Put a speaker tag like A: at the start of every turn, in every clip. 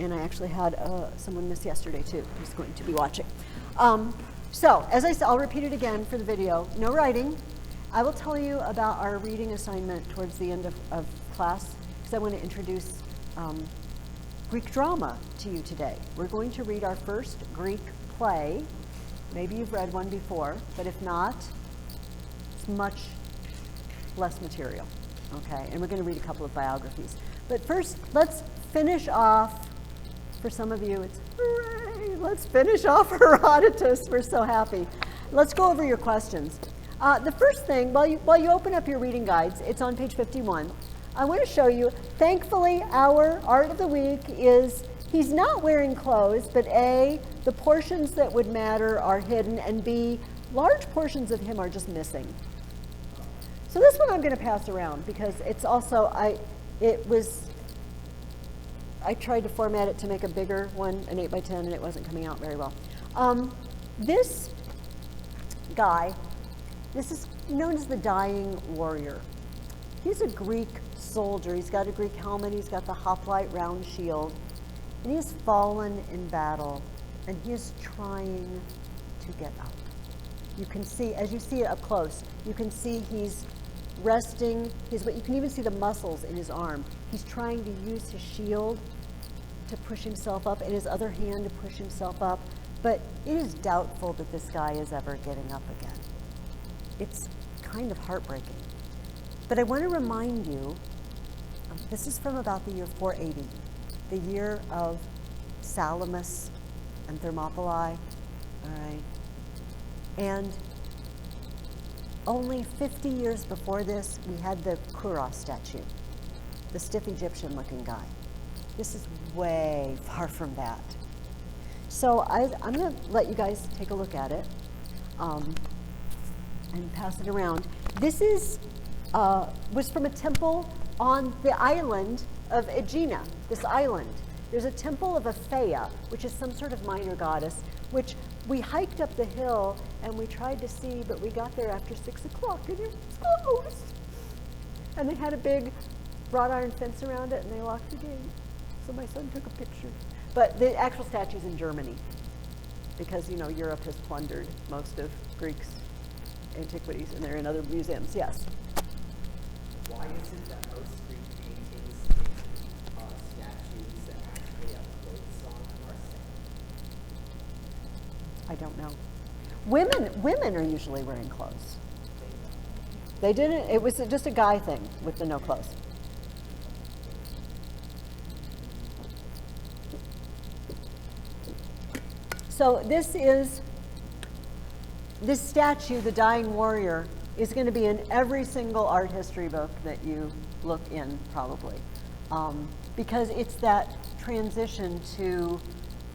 A: And I actually had someone miss yesterday too, who's going to be watching. So, as I said, I'll repeat it again for the video. No writing. I will tell you about our reading assignment towards the end of class, because I want to introduce Greek drama to you today. We're going to read our first Greek play. Maybe you've read one before, but if not, it's much less material, okay? And we're going to read a couple of biographies. But first, let's finish off, for some of you, it's hooray, let's finish off Herodotus. We're so happy. Let's go over your questions. The first thing, while you open up your reading guides, it's on page 51, I want to show you, thankfully, our art of the week is, he's not wearing clothes, but A, the portions that would matter are hidden, and B, large portions of him are just missing. So this one I'm going to pass around because it's also, I tried to format it to make a bigger one, an 8x10, and it wasn't coming out very well. This guy, this is known as the Dying Warrior. He's a Greek soldier. He's got a Greek helmet. He's got the hoplite round shield. And he has fallen in battle, and he is trying to get up. You can see, as you see it up close, you can see he's resting. You can even see the muscles in his arm. He's trying to use his shield to push himself up, and his other hand to push himself up. But it is doubtful that this guy is ever getting up again. It's kind of heartbreaking. But I want to remind you, this is from about the year 480, the year of Salamis and Thermopylae, all right? And only 50 years before this, we had the Kouros statue, the stiff Egyptian-looking guy. This is way far from that. So I'm going to let you guys take a look at it and pass it around. This is was from a temple on the island of Aegina, this island. There's a temple of Aphaea, which is some sort of minor goddess, which we hiked up the hill and we tried to see, but we got there after 6 o'clock and it was closed. And they had a big wrought iron fence around it and they locked the gate. So my son took a picture. But the actual statue's in Germany because, you know, Europe has plundered most of Greek's antiquities and they're in other museums, yes.
B: Why is it that most Greek paintings and statues that actually have clothes on are sand?
A: I don't know. Women are usually wearing clothes. They didn't, it was just a guy thing with the no clothes. So this statue, the Dying Warrior, is going to be in every single art history book that you look in, probably. Because it's that transition to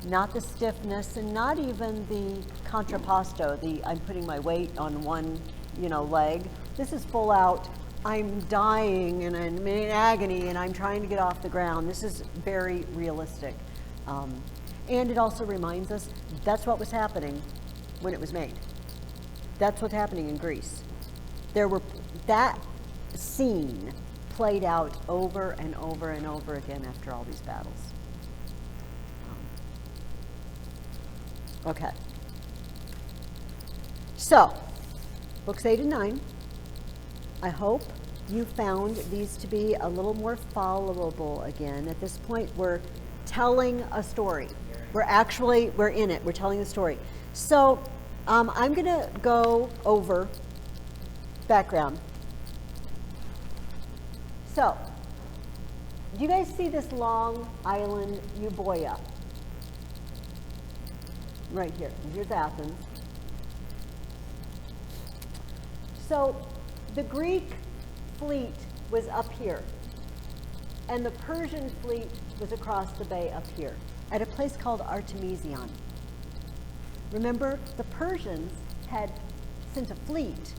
A: not the stiffness and not even the contrapposto, the I'm putting my weight on one, leg. This is full out, I'm dying and I'm in agony and I'm trying to get off the ground. This is very realistic. And it also reminds us that's what was happening when it was made. That's what's happening in Greece. That scene played out over and over and over again after all these battles. Okay. So, books 8 and 9. I hope you found these to be a little more followable again. At this point, we're telling a story. We're in it. We're telling the story. So, I'm going to go over background. So, do you guys see this long island, Euboea? Right here. Here's Athens. So, the Greek fleet was up here, and the Persian fleet was across the bay up here, at a place called Artemisia. Remember, the Persians had sent a fleet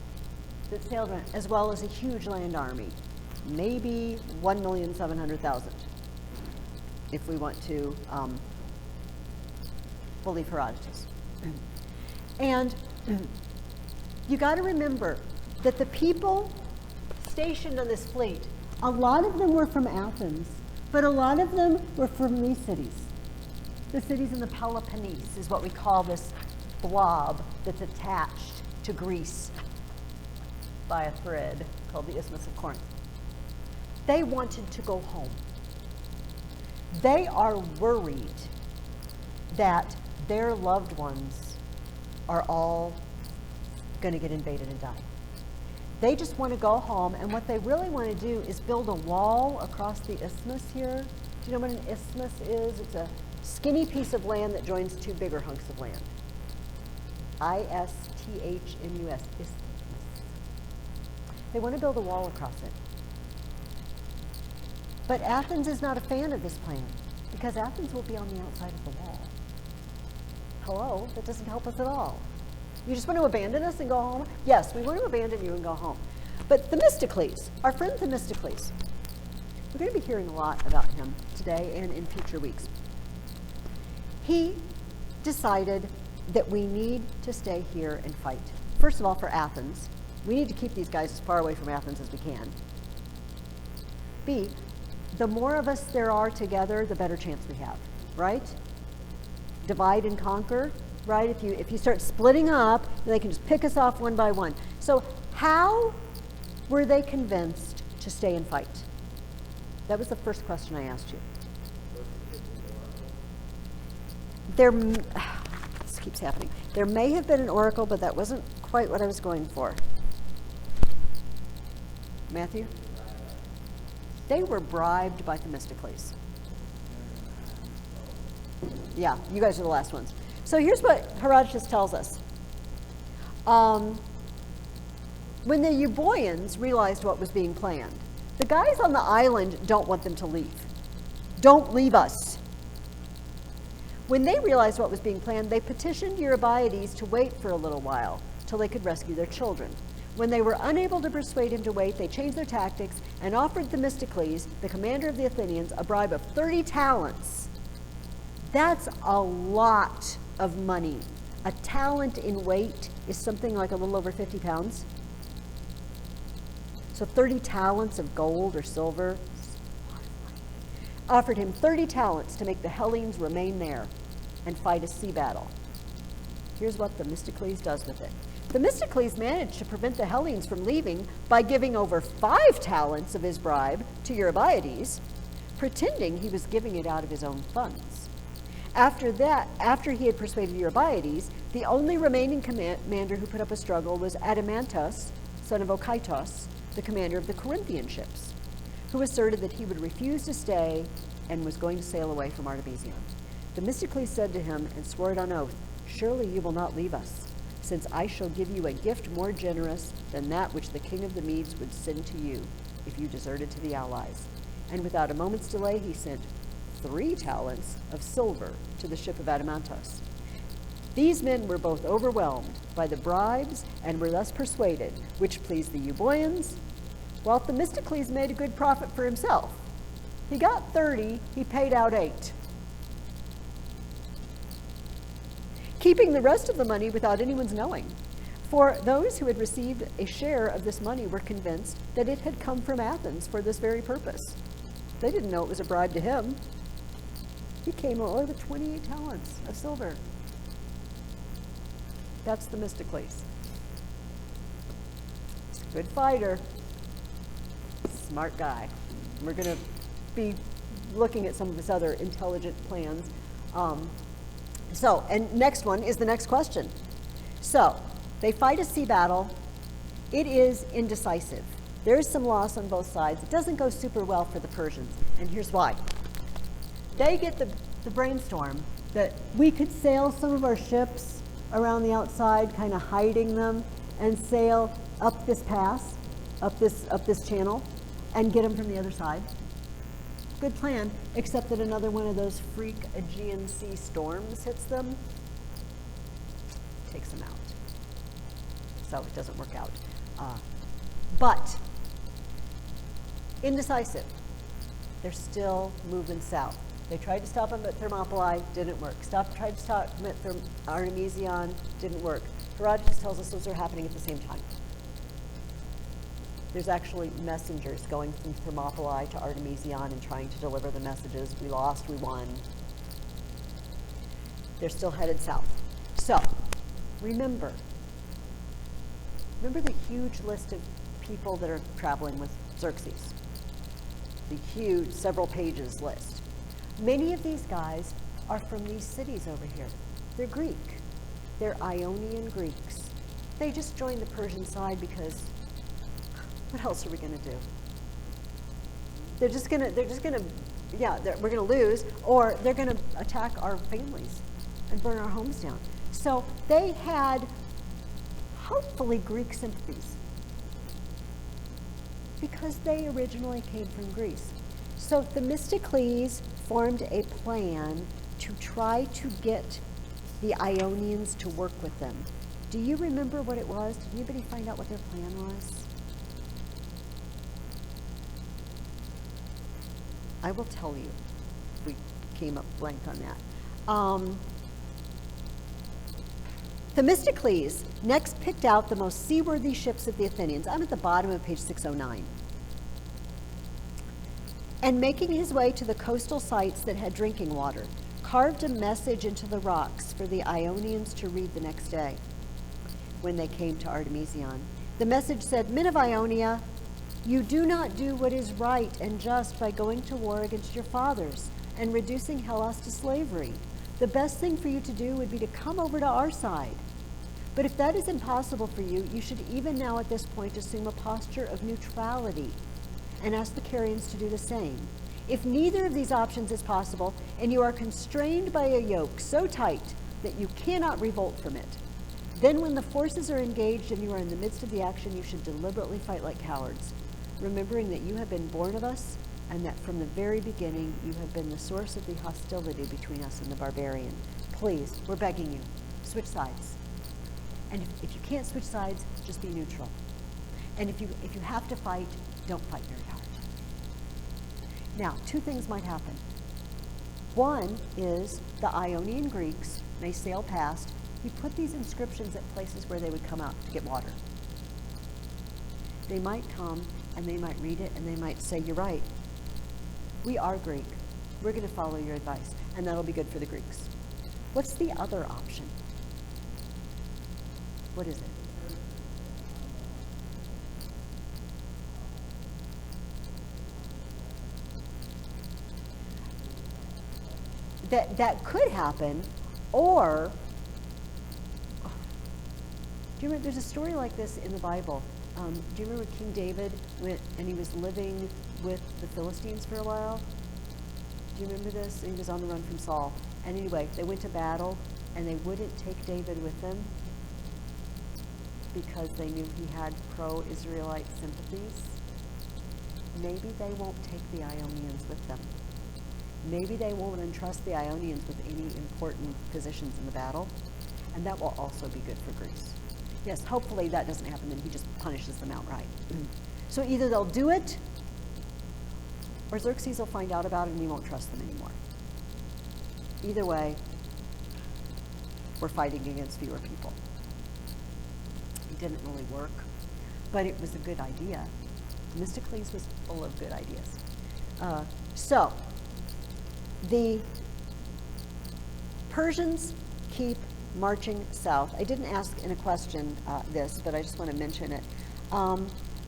A: that sailed around, as well as a huge land army, maybe 1,700,000, if we want to believe Herodotus. And you got to remember that the people stationed on this fleet, a lot of them were from Athens, but a lot of them were from these cities. The cities in the Peloponnese is what we call this blob that's attached to Greece by a thread called the Isthmus of Corinth. They wanted to go home. They are worried that their loved ones are all going to get invaded and die. They just want to go home, and what they really want to do is build a wall across the isthmus here. Do you know what an isthmus is? It's a skinny piece of land that joins two bigger hunks of land. I-S-T-H-M-U-S, isthmus. They want to build a wall across it. But Athens is not a fan of this plan, because Athens will be on the outside of the wall. Hello, that doesn't help us at all. You just want to abandon us and go home? Yes, we want to abandon you and go home. But Themistocles, our friend Themistocles, we're going to be hearing a lot about him today and in future weeks. He decided that we need to stay here and fight. First of all, for Athens, we need to keep these guys as far away from Athens as we can. B, the more of us there are together, the better chance we have, right? Divide and conquer, right? If you start splitting up, then they can just pick us off one by one. So how were they convinced to stay and fight? That was the first question I asked you. This keeps happening. There may have been an oracle, but that wasn't quite what I was going for. Matthew? They were bribed by Themistocles. Yeah, you guys are the last ones. So here's what Herodotus tells us. When the Euboeans realized what was being planned, the guys on the island don't want them to leave. Don't leave us. When they realized what was being planned, they petitioned Eurybiades to wait for a little while till they could rescue their children. When they were unable to persuade him to wait, they changed their tactics and offered Themistocles, the commander of the Athenians, a bribe of 30 talents. That's a lot of money. A talent in weight is something like a little over 50 pounds. So 30 talents of gold or silver, offered him 30 talents to make the Hellenes remain there and fight a sea battle. Here's what Themistocles does with it. Themistocles managed to prevent the Hellenes from leaving by giving over 5 talents of his bribe to Eurybiades, pretending he was giving it out of his own funds. After he had persuaded Eurybiades, the only remaining commander who put up a struggle was Adeimantus, son of Okytos, the commander of the Corinthian ships, who asserted that he would refuse to stay and was going to sail away from Artemisia. Themistocles said to him and swore it on oath, "Surely you will not leave us, since I shall give you a gift more generous than that which the king of the Medes would send to you if you deserted to the allies." And without a moment's delay, he sent 3 talents of silver to the ship of Adeimantus. These men were both overwhelmed by the bribes and were thus persuaded, which pleased the Euboeans, while Themistocles made a good profit for himself. He got 30, he paid out 8. Keeping the rest of the money without anyone's knowing. For those who had received a share of this money were convinced that it had come from Athens for this very purpose. They didn't know it was a bribe to him. He came away with 28 talents of silver. That's Themistocles. Good fighter. Smart guy. We're going to be looking at some of his other intelligent plans. And next one is the next question. So, they fight a sea battle. It is indecisive. There is some loss on both sides. It doesn't go super well for the Persians, and here's why. They get the brainstorm that we could sail some of our ships around the outside, kind of hiding them, and sail up this pass, up this channel, and get them from the other side. Good plan, except that another one of those freak Aegean Sea storms hits them, takes them out. So it doesn't work out. But indecisive. They're still moving south. They tried to stop them at Thermopylae, didn't work. Tried to stop them at Artemisia, didn't work. Herodotus tells us those are happening at the same time. There's actually messengers going from Thermopylae to Artemisia and trying to deliver the messages. We lost, we won. They're still headed south. So, remember the huge list of people that are traveling with Xerxes. The huge, several pages list. Many of these guys are from these cities over here. They're Greek. They're Ionian Greeks. They just joined the Persian side because what else are we going to do? We're going to lose, or they're going to attack our families and burn our homes down. So they had hopefully Greek sympathies because they originally came from Greece. So Themistocles formed a plan to try to get the Ionians to work with them. Do you remember what it was? Did anybody find out what their plan was? I will tell you. We came up blank on that. Themistocles next picked out the most seaworthy ships of the Athenians. I'm at the bottom of page 609. And making his way to the coastal sites that had drinking water, carved a message into the rocks for the Ionians to read the next day when they came to Artemisia. The message said, "Men of Ionia, you do not do what is right and just by going to war against your fathers and reducing Hellas to slavery. The best thing for you to do would be to come over to our side. But if that is impossible for you, you should even now at this point assume a posture of neutrality and ask the Carians to do the same. If neither of these options is possible, and you are constrained by a yoke so tight that you cannot revolt from it, then when the forces are engaged and you are in the midst of the action, you should deliberately fight like cowards, remembering that you have been born of us, and that from the very beginning you have been the source of the hostility between us and the barbarian. Please, we're begging you, switch sides. And if you can't switch sides, just be neutral. And if you have to fight, don't fight very hard." Now, two things might happen. One is the Ionian Greeks may sail past. He put these inscriptions at places where they would come out to get water. They might come and they might read it and they might say, "You're right. We are Greek. We're going to follow your advice." And that'll be good for the Greeks. What's the other option? What is it? That could happen, or do you remember? There's a story like this in the Bible. Do you remember King David went and he was living with the Philistines for a while? Do you remember this? He was on the run from Saul. And anyway, they went to battle, and they wouldn't take David with them because they knew he had pro-Israelite sympathies. Maybe they won't take the Ionians with them. Maybe they won't entrust the Ionians with any important positions in the battle, and that will also be good for Greece. Yes, hopefully that doesn't happen, and he just punishes them outright. So either they'll do it, or Xerxes will find out about it and he won't trust them anymore. Either way, we're fighting against fewer people. It didn't really work, but it was a good idea. Themistocles was full of good ideas. So the Persians keep marching south. I didn't ask in a question this, but I just want to mention it.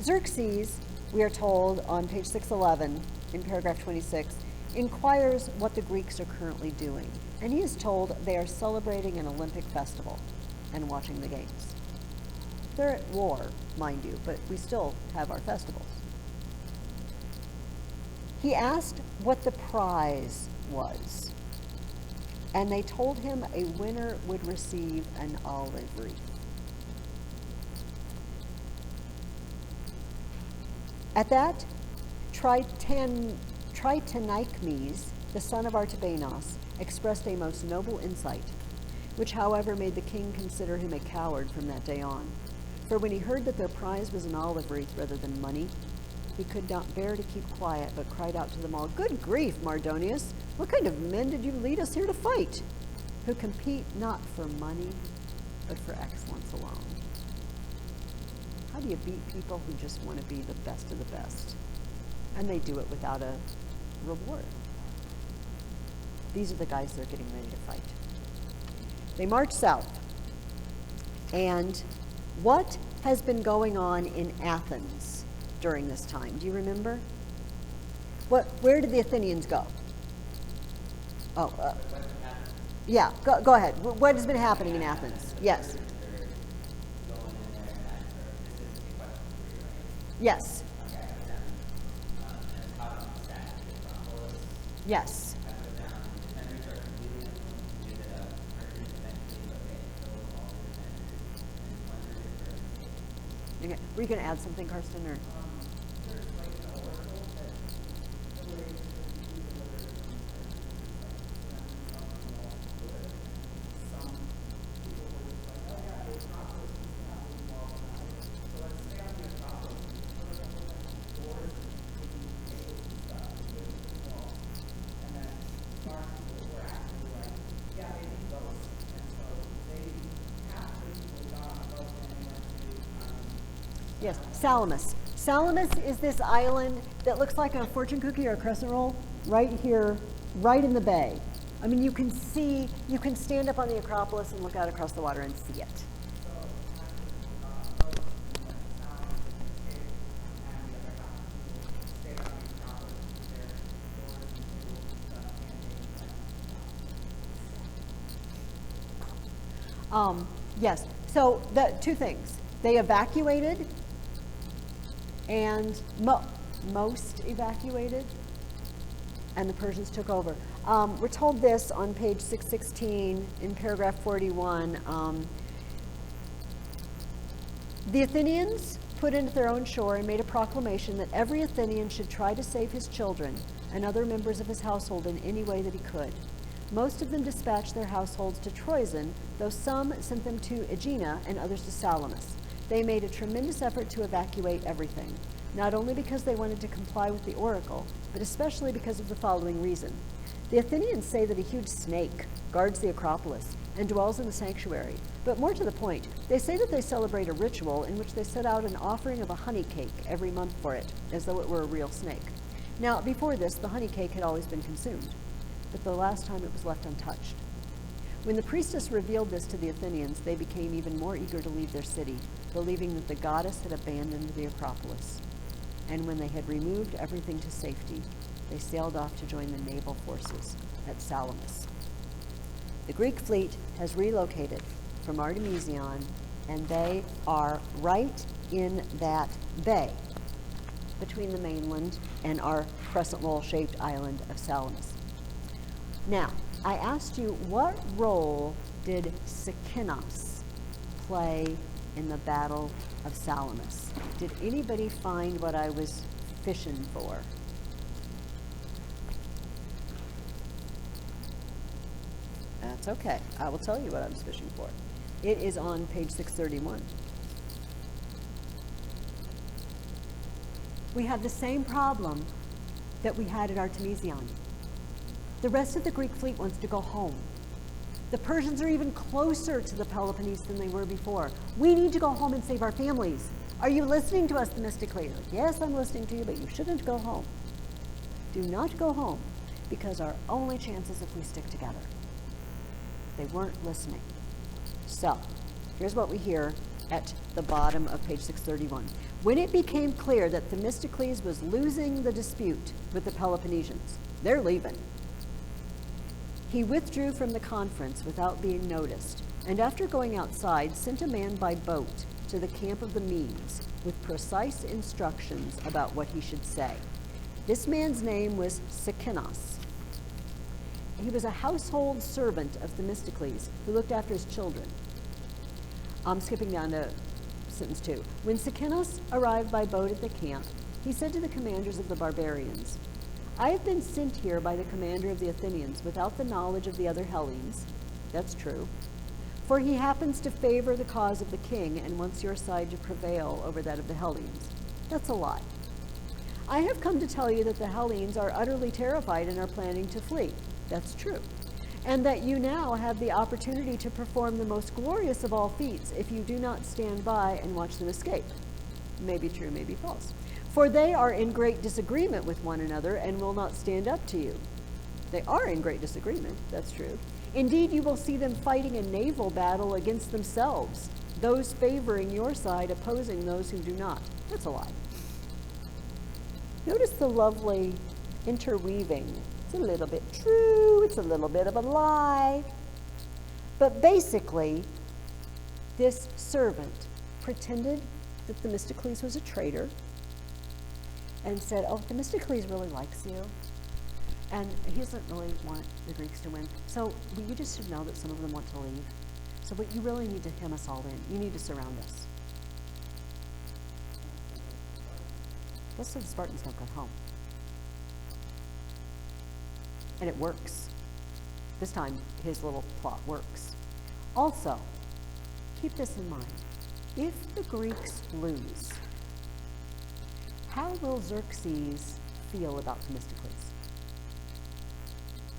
A: Xerxes, we are told on page 611 in paragraph 26, inquires what the Greeks are currently doing. And he is told they are celebrating an Olympic festival and watching the games. They're at war, mind you, but we still have our festivals. He asked what the prize was, and they told him a winner would receive an olive wreath. At that, Tritonikmes, the son of Artabanos, expressed a most noble insight, which, however, made the king consider him a coward from that day on. For when he heard that their prize was an olive wreath rather than money, he could not bear to keep quiet, but cried out to them all, "Good grief, Mardonius, what kind of men did you lead us here to fight, who compete not for money, but for excellence alone?" How do you beat people who just want to be the best of the best? And they do it without a reward. These are the guys that are getting ready to fight. They march south. And what has been going on in Athens during this time? Do you remember? Where did the Athenians go? Oh, yeah, go ahead. What has been happening in Athens? Yes. Yes. Yes. Okay. Were you going to add something, Karsten? Or? Yes, Salamis. Salamis is this island that looks like a fortune cookie or a crescent roll right here, right in the bay. I mean, you can stand up on the Acropolis and look out across the water and see it. Yes, so two things. They evacuated, and most evacuated, and the Persians took over. We're told this on page 616 in paragraph 41. The Athenians put into their own shore and made a proclamation that every Athenian should try to save his children and other members of his household in any way that he could. Most of them dispatched their households to Troezen, though some sent them to Aegina and others to Salamis. They made a tremendous effort to evacuate everything, not only because they wanted to comply with the oracle, but especially because of the following reason. The Athenians say that a huge snake guards the Acropolis and dwells in the sanctuary, but more to the point, they say that they celebrate a ritual in which they set out an offering of a honey cake every month for it, as though it were a real snake. Now, before this, the honey cake had always been consumed, but the last time it was left untouched. When the priestess revealed this to the Athenians, they became even more eager to leave their city, believing that the goddess had abandoned the Acropolis. And when they had removed everything to safety, they sailed off to join the naval forces at Salamis. The Greek fleet has relocated from Artemisia, and they are right in that bay between the mainland and our crescent roll-shaped island of Salamis. Now, I asked you, what role did Sikinos play in the Battle of Salamis? Did anybody find what I was fishing for? That's okay. I will tell you what I was fishing for. It is on page 631. We have the same problem that we had at Artemisia. The rest of the Greek fleet wants to go home. The Persians are even closer to the Peloponnese than they were before. We need to go home and save our families. Are you listening to us, Themistocles? Yes, I'm listening to you, but you shouldn't go home. Do not go home, because our only chance is if we stick together. They weren't listening. So, here's what we hear at the bottom of page 631. When it became clear that Themistocles was losing the dispute with the Peloponnesians, they're leaving. He withdrew from the conference without being noticed, and after going outside, sent a man by boat to the camp of the Medes with precise instructions about what he should say. This man's name was Sikinos. He was a household servant of Themistocles who looked after his children. I'm skipping down to sentence 2. When Sikinos arrived by boat at the camp, he said to the commanders of the barbarians, I have been sent here by the commander of the Athenians without the knowledge of the other Hellenes. That's true. For he happens to favor the cause of the king and wants your side to prevail over that of the Hellenes. That's a lie. I have come to tell you that the Hellenes are utterly terrified and are planning to flee. That's true. And that you now have the opportunity to perform the most glorious of all feats if you do not stand by and watch them escape. Maybe true, maybe false. For they are in great disagreement with one another and will not stand up to you. They are in great disagreement, that's true. Indeed, you will see them fighting a naval battle against themselves, those favoring your side opposing those who do not. That's a lie. Notice the lovely interweaving. It's a little bit true, it's a little bit of a lie. But basically, this servant pretended that Themistocles was a traitor and said, oh, Themistocles really likes you, and he doesn't really want the Greeks to win. So you just should know that some of them want to leave. So but you really need to hem us all in. You need to surround us. Let's say the Spartans don't go home. And it works. This time, his little plot works. Also, keep this in mind. If the Greeks lose, how will Xerxes feel about Themistocles?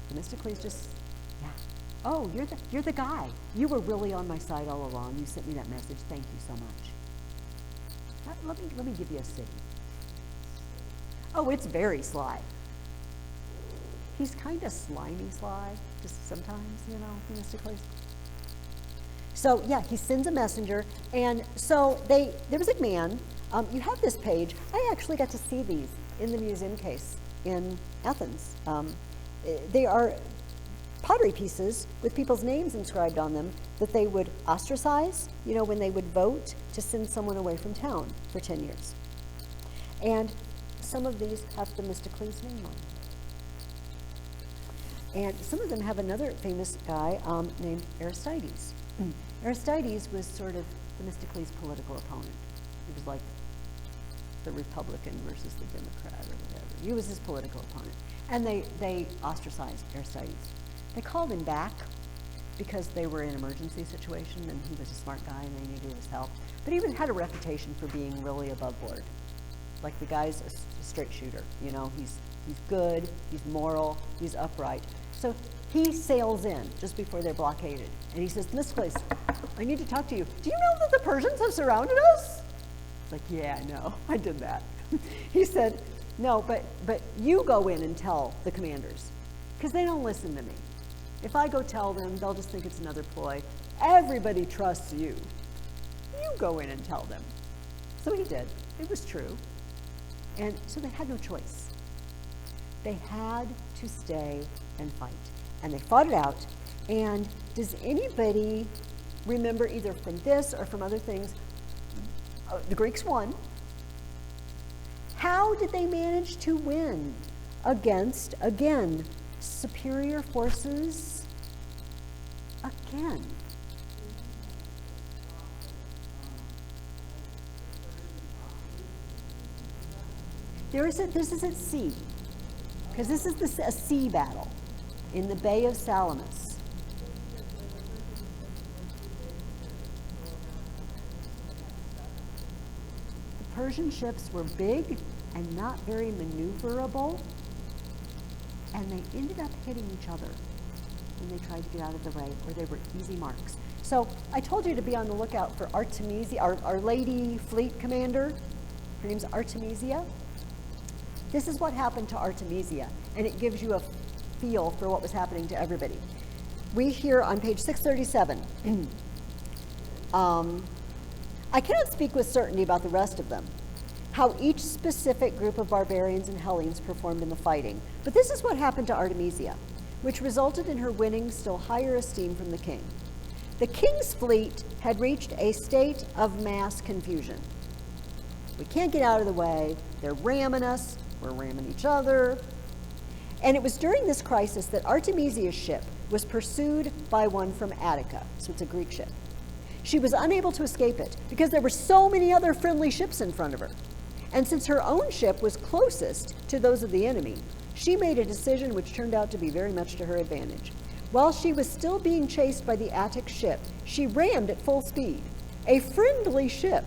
A: Themistocles just, yeah. Oh, you're the guy. You were really on my side all along. You sent me that message. Thank you so much. Let me give you a city. Oh, it's very sly. He's kind of slimy sly, just sometimes, Themistocles. So yeah, he sends a messenger, and so there was a man. You have this page. I actually got to see these in the museum case in Athens. They are pottery pieces with people's names inscribed on them that they would ostracize, when they would vote to send someone away from town for 10 years. And some of these have Themistocles' name on them. And some of them have another famous guy named Aristides. Aristides was sort of Themistocles' political opponent. He was like the Republican versus the Democrat or whatever. He was his political opponent. And they ostracized Aristides. They called him back because they were in an emergency situation and he was a smart guy and they needed his help. But he had a reputation for being really above board. Like the guy's a straight shooter, he's good, he's moral, he's upright. So he sails in just before they're blockaded. And he says, Themistocles, I need to talk to you. Do you know that the Persians have surrounded us? It's like, yeah, I know, I did that. He said, no, but you go in and tell the commanders, because they don't listen to me. If I go tell them, they'll just think it's another ploy. Everybody trusts you. You go in and tell them. So he did. It was true. And so they had no choice. They had to stay and fight. And they fought it out. And does anybody remember either from this or from other things, the Greeks won. How did they manage to win against, again, superior forces? Again. This is at sea, because this is a sea battle in the Bay of Salamis. The Persian ships were big and not very maneuverable, and they ended up hitting each other when they tried to get out of the way, or they were easy marks. So I told you to be on the lookout for Artemisia, our lady fleet commander. Her name's Artemisia. This is what happened to Artemisia, and it gives you a feel for what was happening to everybody. We hear on page 637, I cannot speak with certainty about the rest of them, how each specific group of barbarians and Hellenes performed in the fighting, but this is what happened to Artemisia, which resulted in her winning still higher esteem from the king. The king's fleet had reached a state of mass confusion. We can't get out of the way, they're ramming us, we're ramming each other. And it was during this crisis that Artemisia's ship was pursued by one from Attica, so it's a Greek ship. She was unable to escape it because there were so many other friendly ships in front of her. And since her own ship was closest to those of the enemy, she made a decision which turned out to be very much to her advantage. While she was still being chased by the Attic ship, she rammed at full speed. A friendly ship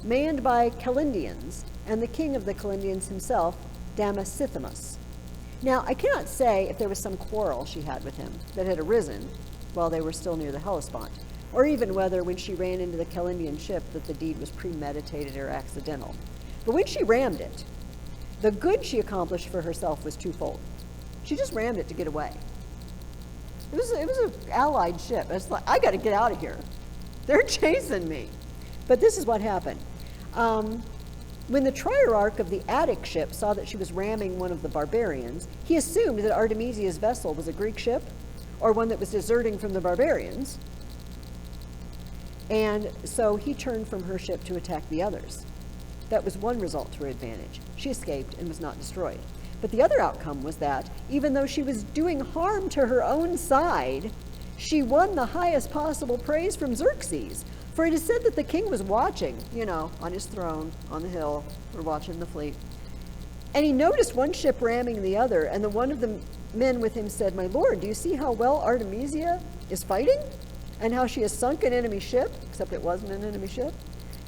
A: manned by Calindians and the king of the Calindians himself, Damosithimus. Now, I cannot say if there was some quarrel she had with him that had arisen while they were still near the Hellespont, or even whether when she ran into the Calindian ship that the deed was premeditated or accidental. But when she rammed it, the good she accomplished for herself was twofold. She just rammed it to get away. It was an allied ship. It's like, I got to get out of here. They're chasing me. But this is what happened. When the trierarch of the Attic ship saw that she was ramming one of the barbarians, he assumed that Artemisia's vessel was a Greek ship or one that was deserting from the barbarians. And so he turned from her ship to attack the others. That was one result to her advantage. She escaped and was not destroyed. But the other outcome was that, even though she was doing harm to her own side, she won the highest possible praise from Xerxes. For it is said that the king was watching, on his throne, on the hill, or watching the fleet. And he noticed one ship ramming the other, and the one of the men with him said, "My lord, do you see how well Artemisia is fighting? And how she has sunk an enemy ship," except it wasn't an enemy ship.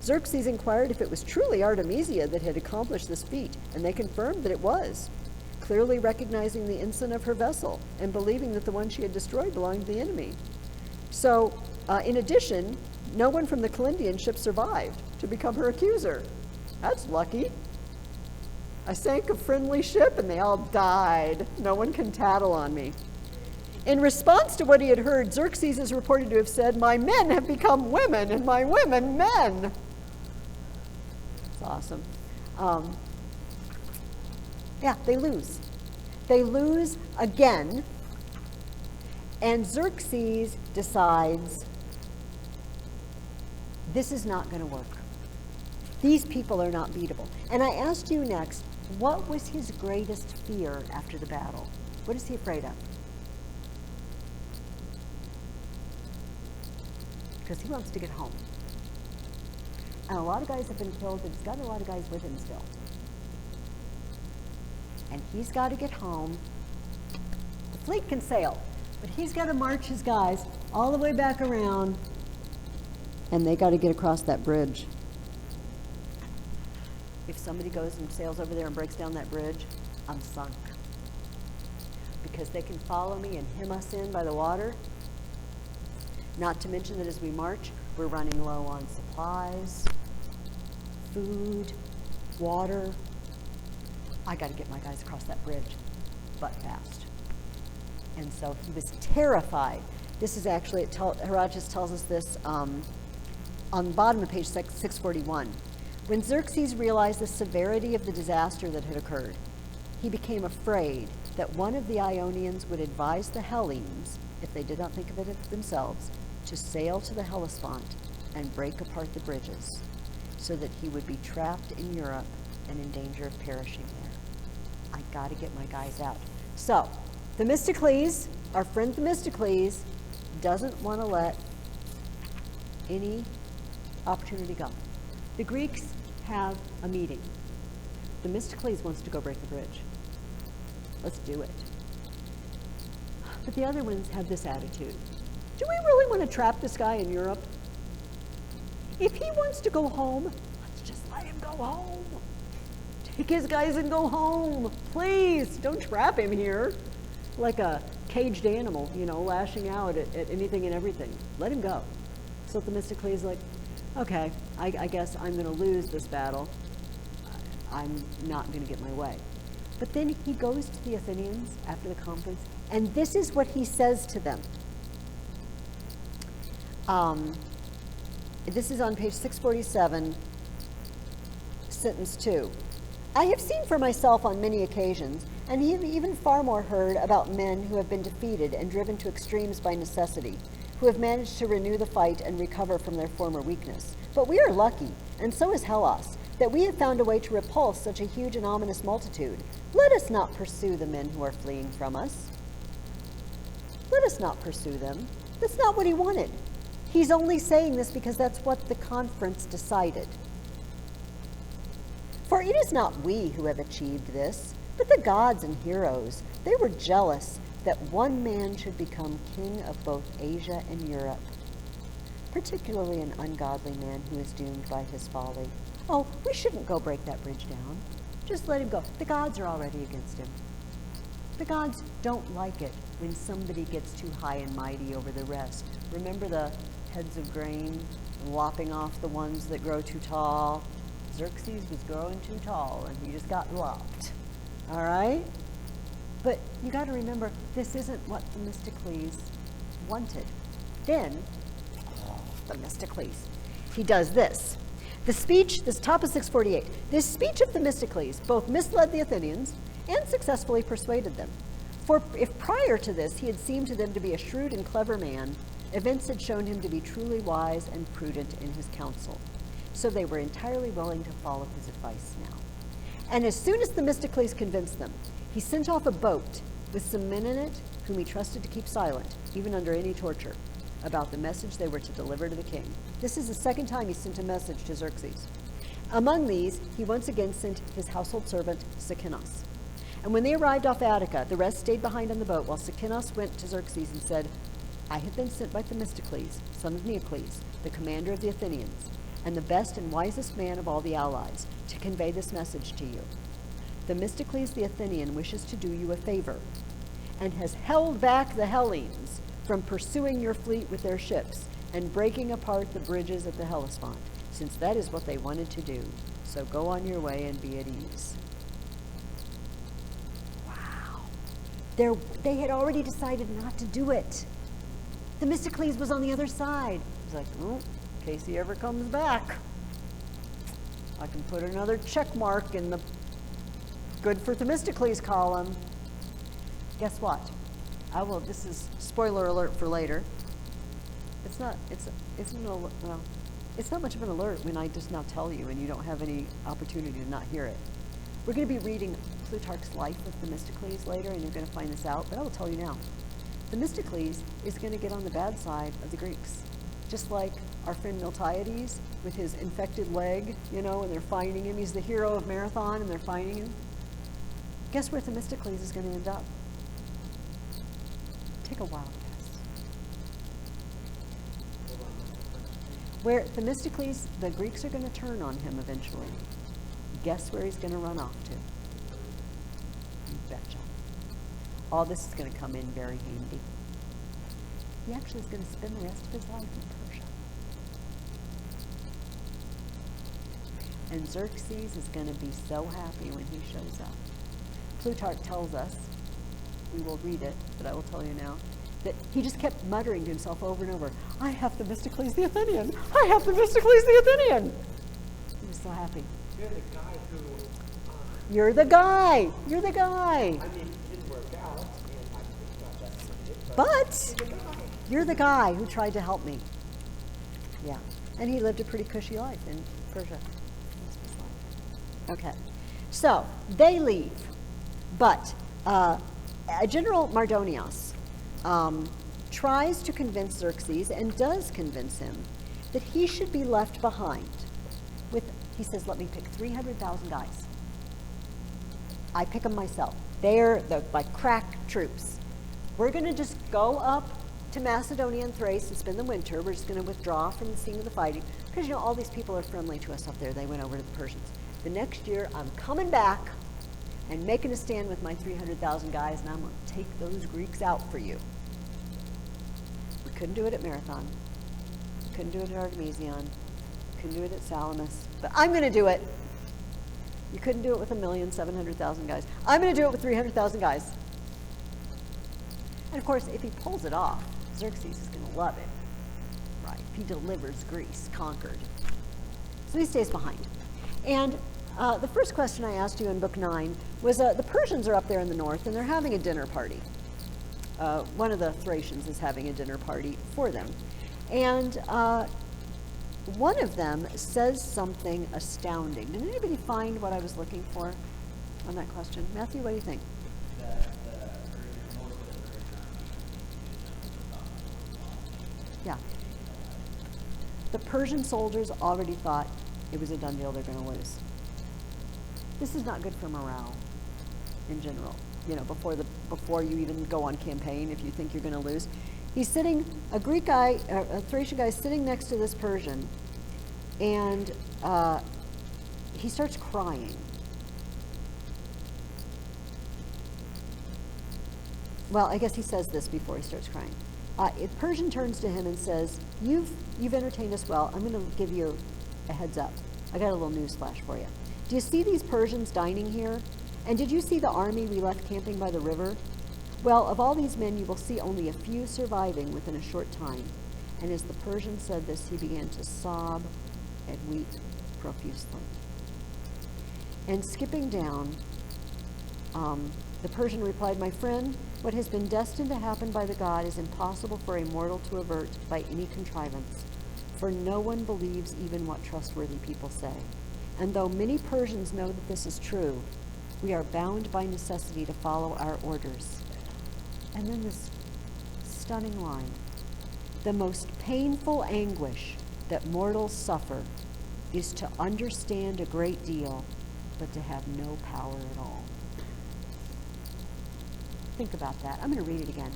A: Xerxes inquired if it was truly Artemisia that had accomplished this feat, and they confirmed that it was, clearly recognizing the ensign of her vessel and believing that the one she had destroyed belonged to the enemy. So, in addition, no one from the Calindian ship survived to become her accuser. That's lucky. I sank a friendly ship and they all died. No one can tattle on me. In response to what he had heard, Xerxes is reported to have said, "My men have become women and my women men." It's awesome. Yeah, they lose. They lose again, and Xerxes decides this is not going to work. These people are not beatable. And I asked you next, what was his greatest fear after the battle? What is he afraid of? Because he wants to get home. And a lot of guys have been killed, but he's got a lot of guys with him still. And he's got to get home. The fleet can sail, but he's got to march his guys all the way back around, and they got to get across that bridge. If somebody goes and sails over there and breaks down that bridge, I'm sunk. Because they can follow me and hem us in by the water. Not to mention that as we march, we're running low on supplies, food, water. I got to get my guys across that bridge, but fast. And so he was terrified. This is actually, Herodotus tells us this on the bottom of page 641. When Xerxes realized the severity of the disaster that had occurred, he became afraid that one of the Ionians would advise the Hellenes, if they did not think of it themselves, to sail to the Hellespont and break apart the bridges, so that he would be trapped in Europe and in danger of perishing there. I got to get my guys out. So, Themistocles, our friend Themistocles, doesn't want to let any opportunity go. The Greeks have a meeting. Themistocles wants to go break the bridge. Let's do it. But the other ones have this attitude. Do we really want to trap this guy in Europe? If he wants to go home, let's just let him go home. Take his guys and go home. Please, don't trap him here like a caged animal, lashing out at anything and everything. Let him go. So Themistocles is like, okay, I guess I'm going to lose this battle. I'm not going to get my way. But then he goes to the Athenians after the conference, and this is what he says to them. This is on page 647, sentence 2. I have seen for myself on many occasions, and have even far more heard about men who have been defeated and driven to extremes by necessity, who have managed to renew the fight and recover from their former weakness. But we are lucky, and so is Hellas, that we have found a way to repulse such a huge and ominous multitude. Let us not pursue the men who are fleeing from us. Let us not pursue them. That's not what he wanted. He's only saying this because that's what the conference decided. For it is not we who have achieved this, but the gods and heroes. They were jealous that one man should become king of both Asia and Europe, particularly an ungodly man who is doomed by his folly. Oh, we shouldn't go break that bridge down. Just let him go. The gods are already against him. The gods don't like it when somebody gets too high and mighty over the rest. Remember the heads of grain lopping off the ones that grow too tall? Xerxes was growing too tall and he just got lopped. All right? But you got to remember, this isn't what Themistocles wanted. Then, Themistocles, he does this. The speech, this top of 648, this speech of Themistocles both misled the Athenians and successfully persuaded them. For if prior to this he had seemed to them to be a shrewd and clever man, events had shown him to be truly wise and prudent in his counsel. So they were entirely willing to follow his advice now. And as soon as Themistocles convinced them, he sent off a boat with some men in it whom he trusted to keep silent, even under any torture, about the message they were to deliver to the king. This is the second time he sent a message to Xerxes. Among these, he once again sent his household servant, Sikinos. And when they arrived off Attica, the rest stayed behind on the boat, while Sikinos went to Xerxes and said, I have been sent by Themistocles, son of Neocles, the commander of the Athenians, and the best and wisest man of all the allies, to convey this message to you. Themistocles the Athenian wishes to do you a favor, and has held back the Hellenes from pursuing your fleet with their ships and breaking apart the bridges at the Hellespont, since that is what they wanted to do. So go on your way and be at ease. Wow. They had already decided not to do it. Themistocles was on the other side. He's like, oh, in case he ever comes back, I can put another check mark in the good for Themistocles column. Guess what? This is spoiler alert for later. It's not much of an alert when I just now tell you and you don't have any opportunity to not hear it. We're going to be reading Plutarch's life of Themistocles later, and you're going to find this out, but I will tell you now. Themistocles is going to get on the bad side of the Greeks. Just like our friend Miltiades with his infected leg, and they're finding him. He's the hero of Marathon, and they're finding him. Guess where Themistocles is going to end up? Take a wild guess. Where Themistocles, the Greeks are going to turn on him eventually. Guess where he's going to run off to? You betcha. All this is going to come in very handy. He actually is going to spend the rest of his life in Persia. And Xerxes is going to be so happy when he shows up. Plutarch tells us, we will read it, but I will tell you now, that he just kept muttering to himself over and over, I have Themistocles the Athenian! I have Themistocles the Athenian! He was so happy.
B: You're the guy who...
A: You're the guy! You're the guy!
B: I mean, it didn't work out, and I think not that
A: But you're the guy who tried to help me. Yeah. And he lived a pretty cushy life in Persia. Okay. So, they leave. But General Mardonios tries to convince Xerxes, and does convince him, that he should be left behind with, he says, let me pick 300,000 guys. I pick them myself. They're like crack troops. We're going to just go up to Macedonia and Thrace and spend the winter. We're just going to withdraw from the scene of the fighting, because all these people are friendly to us up there. They went over to the Persians. The next year, I'm coming back and making a stand with my 300,000 guys, and I'm going to take those Greeks out for you. We couldn't do it at Marathon. We couldn't do it at Artemisia. Couldn't do it at Salamis. But I'm going to do it. You couldn't do it with 1,700,000 guys. I'm going to do it with 300,000 guys. And of course, if he pulls it off, Xerxes is going to love it. Right? He delivers Greece, conquered. So he stays behind. And the first question I asked you in Book 9 was, the Persians are up there in the north, and they're having a dinner party. One of the Thracians is having a dinner party for them. And one of them says something astounding. Did anybody find what I was looking for on that question? Matthew, what do you think? Yeah. The Persian soldiers already thought it was a done deal, they're going to lose. This is not good for morale in general. Before you even go on campaign, if you think you're going to lose. He's sitting, a Greek guy, a Thracian guy sitting next to this Persian, and he starts crying. Well, I guess he says this before he starts crying. Persian turns to him and says, you've entertained us well. I'm going to give you a heads up. I got a little newsflash for you. Do you see these Persians dining here? And did you see the army we left camping by the river? Well, of all these men, you will see only a few surviving within a short time. And as the Persian said this, he began to sob and weep profusely. And skipping down, the Persian replied, my friend, what has been destined to happen by the god is impossible for a mortal to avert by any contrivance, for no one believes even what trustworthy people say. And though many Persians know that this is true, we are bound by necessity to follow our orders. And then this stunning line, the most painful anguish that mortals suffer is to understand a great deal, but to have no power at all. Think about that. I'm going to read it again.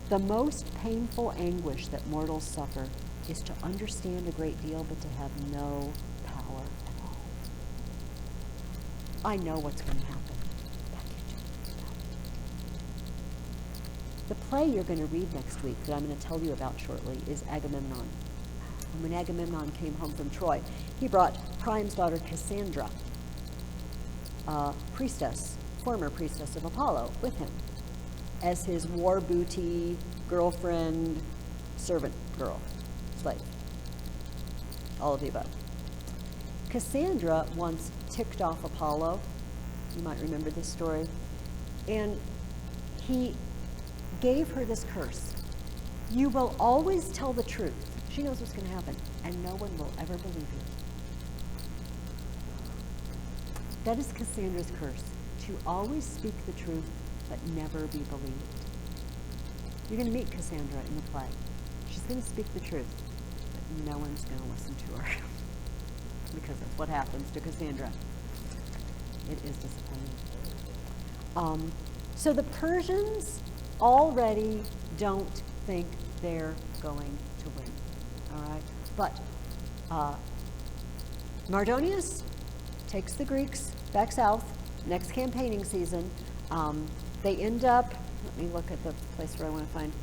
A: The most painful anguish that mortals suffer is to understand a great deal, but to have no power at all. I know what's going to happen. The play you're going to read next week that I'm going to tell you about shortly is Agamemnon. And when Agamemnon came home from Troy, he brought Priam's daughter Cassandra, former priestess of Apollo, with him as his war booty, girlfriend, servant girl, slave, all of the above. Cassandra once ticked off Apollo. You might remember this story. And he gave her this curse. You will always tell the truth. She knows what's going to happen, and no one will ever believe you. That is Cassandra's curse, to always speak the truth, but never be believed. You're going to meet Cassandra in the play. She's going to speak the truth, but no one's going to listen to her. Because that's what happens to Cassandra. It is disappointing. So the Persians already don't think they're going to win. All right? But Mardonius takes the Greeks back south, next campaigning season. They end up, let me look at the place where I want to find,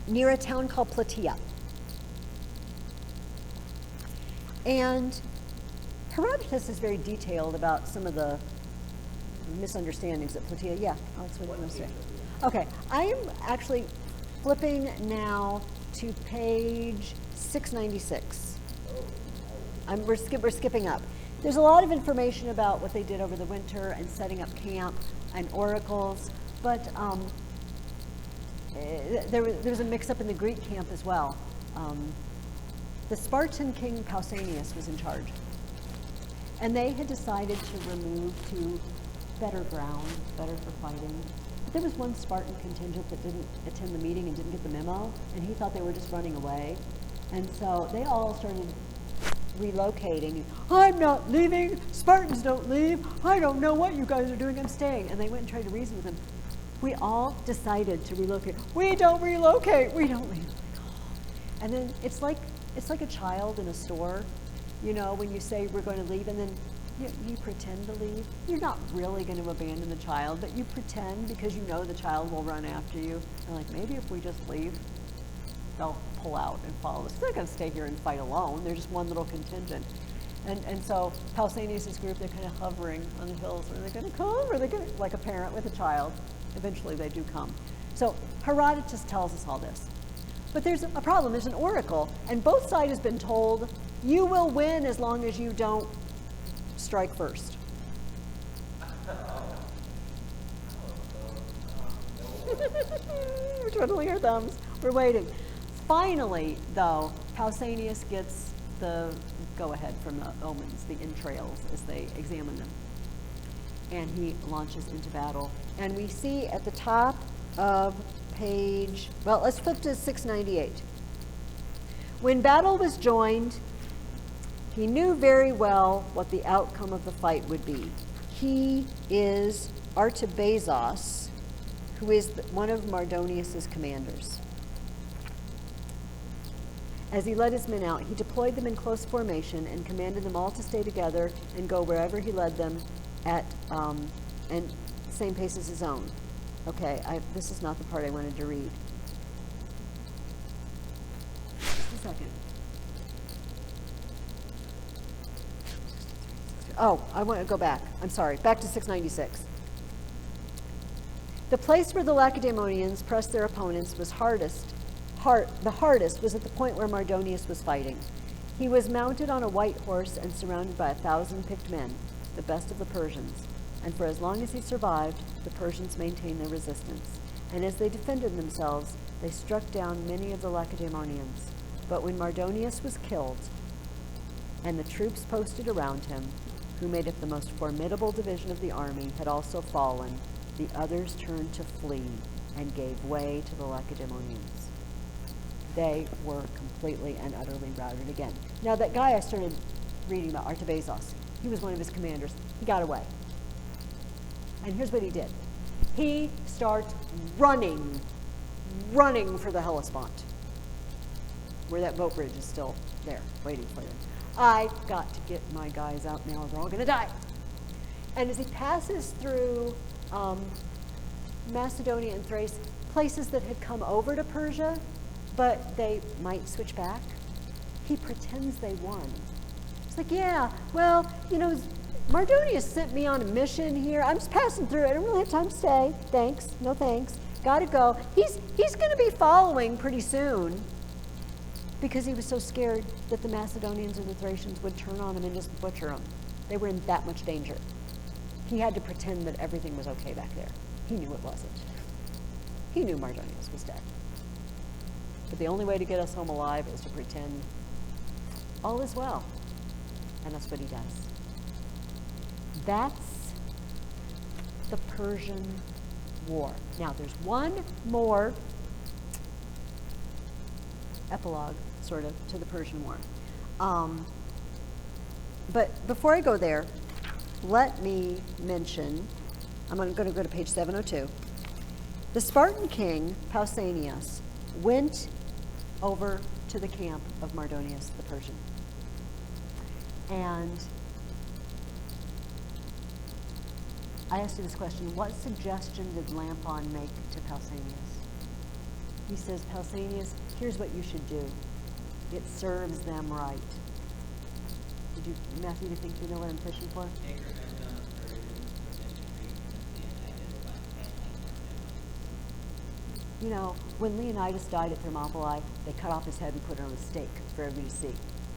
A: near a town called Plataea. And Herodotus is very detailed about some of the misunderstandings at Plataea. Yeah, Alex, what do you want to say? Okay, I am actually flipping now to page 696. We're skipping up. There's a lot of information about what they did over the winter and setting up camp and oracles, but there was a mix-up in the Greek camp as well. The Spartan king Pausanias was in charge, and they had decided to remove to better ground, better for fighting. But there was one Spartan contingent that didn't attend the meeting and didn't get the memo, and he thought they were just running away. And so they all started relocating. I'm not leaving. Spartans don't leave. I don't know what you guys are doing. I'm staying. And they went and tried to reason with them. We all decided to relocate. We don't relocate. We don't leave. And then it's like a child in a store, you know, when you say we're going to leave, and then you pretend to leave. You're not really going to abandon the child, but you pretend because you know the child will run after you. And like, maybe if we just leave, they'll pull out and follow us. They're not going to stay here and fight alone. They're just one little contingent. And so Pausanias' group, they're kind of hovering on the hills. Are they going to come? Or are they going to, like a parent with a child? Eventually they do come. So Herodotus tells us all this. But there's a problem. There's an oracle, and both sides has been told, you will win as long as you don't strike first. We're twiddling our thumbs. We're waiting. Finally, though, Pausanias gets the go-ahead from the omens, the entrails, as they examine them. And he launches into battle. And we see at the top of page, well, let's flip to 698. When battle was joined, he knew very well what the outcome of the fight would be. He is Artabazos, who is one of Mardonius' commanders. As he led his men out, he deployed them in close formation and commanded them all to stay together and go wherever he led them at and same pace as his own. Okay, this is not the part I wanted to read. Just a second. I want to go back. I'm sorry. Back to 696. The place where the Lacedaemonians pressed their opponents was the hardest was at the point where Mardonius was fighting. He was mounted on a white horse and surrounded by 1,000 picked men, the best of the Persians. And for as long as he survived, the Persians maintained their resistance. And as they defended themselves, they struck down many of the Lacedaemonians. But when Mardonius was killed, and the troops posted around him, who made up the most formidable division of the army, had also fallen, the others turned to flee and gave way to the Lacedaemonians. They were completely and utterly routed again. Now, that guy I started reading about, Artemisia, he was one of his commanders. He got away. And here's what he did. He starts running for the Hellespont, where that boat bridge is still there, waiting for them. I've got to get my guys out now, or they're all going to die. And as he passes through Macedonia and Thrace, places that had come over to Persia, but they might switch back, he pretends they won. It's like, yeah, well, you know, Mardonius sent me on a mission here. I'm just passing through. I don't really have time to stay. Thanks. No thanks. Gotta go. He's going to be following pretty soon, because he was so scared that the Macedonians or the Thracians would turn on him and just butcher him. They were in that much danger. He had to pretend that everything was okay back there. He knew it wasn't. He knew Mardonius was dead. But the only way to get us home alive is to pretend all is well. And that's what he does. That's the Persian War. Now, there's one more epilogue, sort of, to the Persian War. But before I go there, let me mention, I'm going to go to page 702. The Spartan king, Pausanias, went over to the camp of Mardonius the Persian. And I asked you this question: what suggestion did Lampon make to Pausanias? He says, Pausanias, here's what you should do. It serves them right. Did you, Matthew, do you think you know what I'm fishing for? You know, when Leonidas died at Thermopylae, they cut off his head and put it on a stake for everybody to see.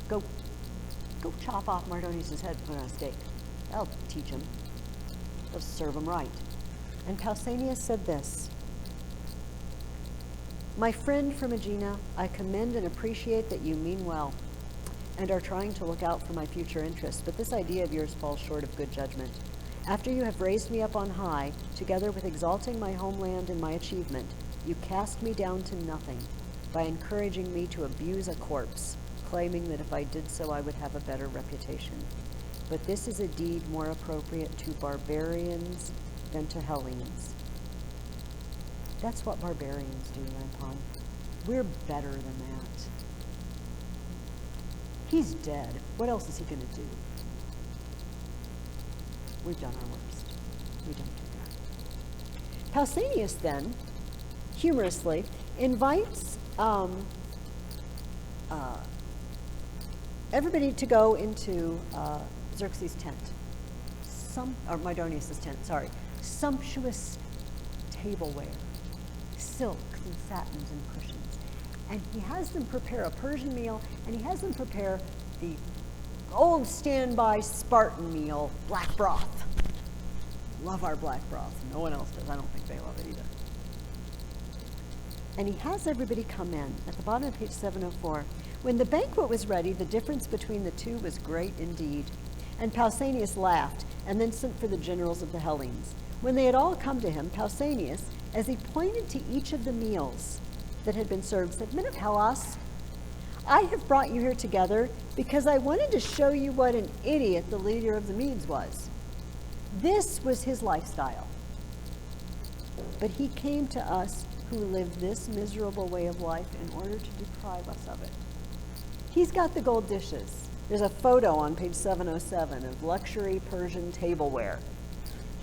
A: Go chop off Mardonius' head and put it on a stake. That'll teach him. That'll serve him right. And Pausanias said this: my friend from Aegina, I commend and appreciate that you mean well and are trying to look out for my future interests, but this idea of yours falls short of good judgment. After you have raised me up on high, together with exalting my homeland and my achievement, you cast me down to nothing by encouraging me to abuse a corpse, claiming that if I did so I would have a better reputation. But this is a deed more appropriate to barbarians than to Hellenes. That's what barbarians do, Lampon. We're better than that. He's dead. What else is he going to do? We've done our worst. We don't do that. Pausanias then, humorously, invites everybody to go into Xerxes' tent, or Mardonius' tent, sorry. Sumptuous tableware, silks and satins and cushions. And he has them prepare a Persian meal, and he has them prepare the old standby Spartan meal, black broth. Love our black broth. No one else does. I don't think they love it either. And he has everybody come in. At the bottom of page 704, when the banquet was ready, the difference between the two was great indeed. And Pausanias laughed, and then sent for the generals of the Hellenes. When they had all come to him, Pausanias, as he pointed to each of the meals that had been served, said, Men of Hellas, I have brought you here together because I wanted to show you what an idiot the leader of the Medes was. This was his lifestyle. But he came to us who live this miserable way of life in order to deprive us of it. He's got the gold dishes. There's a photo on page 707 of luxury Persian tableware.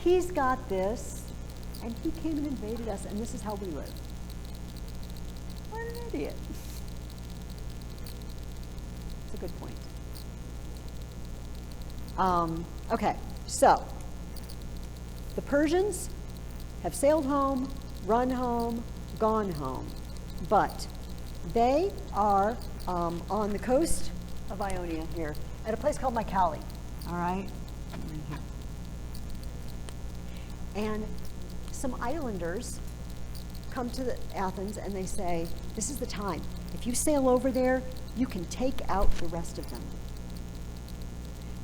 A: He's got this, and he came and invaded us, and this is how we live. What an idiot. It's a good point. Okay, so the Persians have sailed home, run home, gone home, but they are on the coast of Ionia here at a place called Mycale. All right, and some islanders come to Athens and they say, this is the time. If you sail over there, you can take out the rest of them.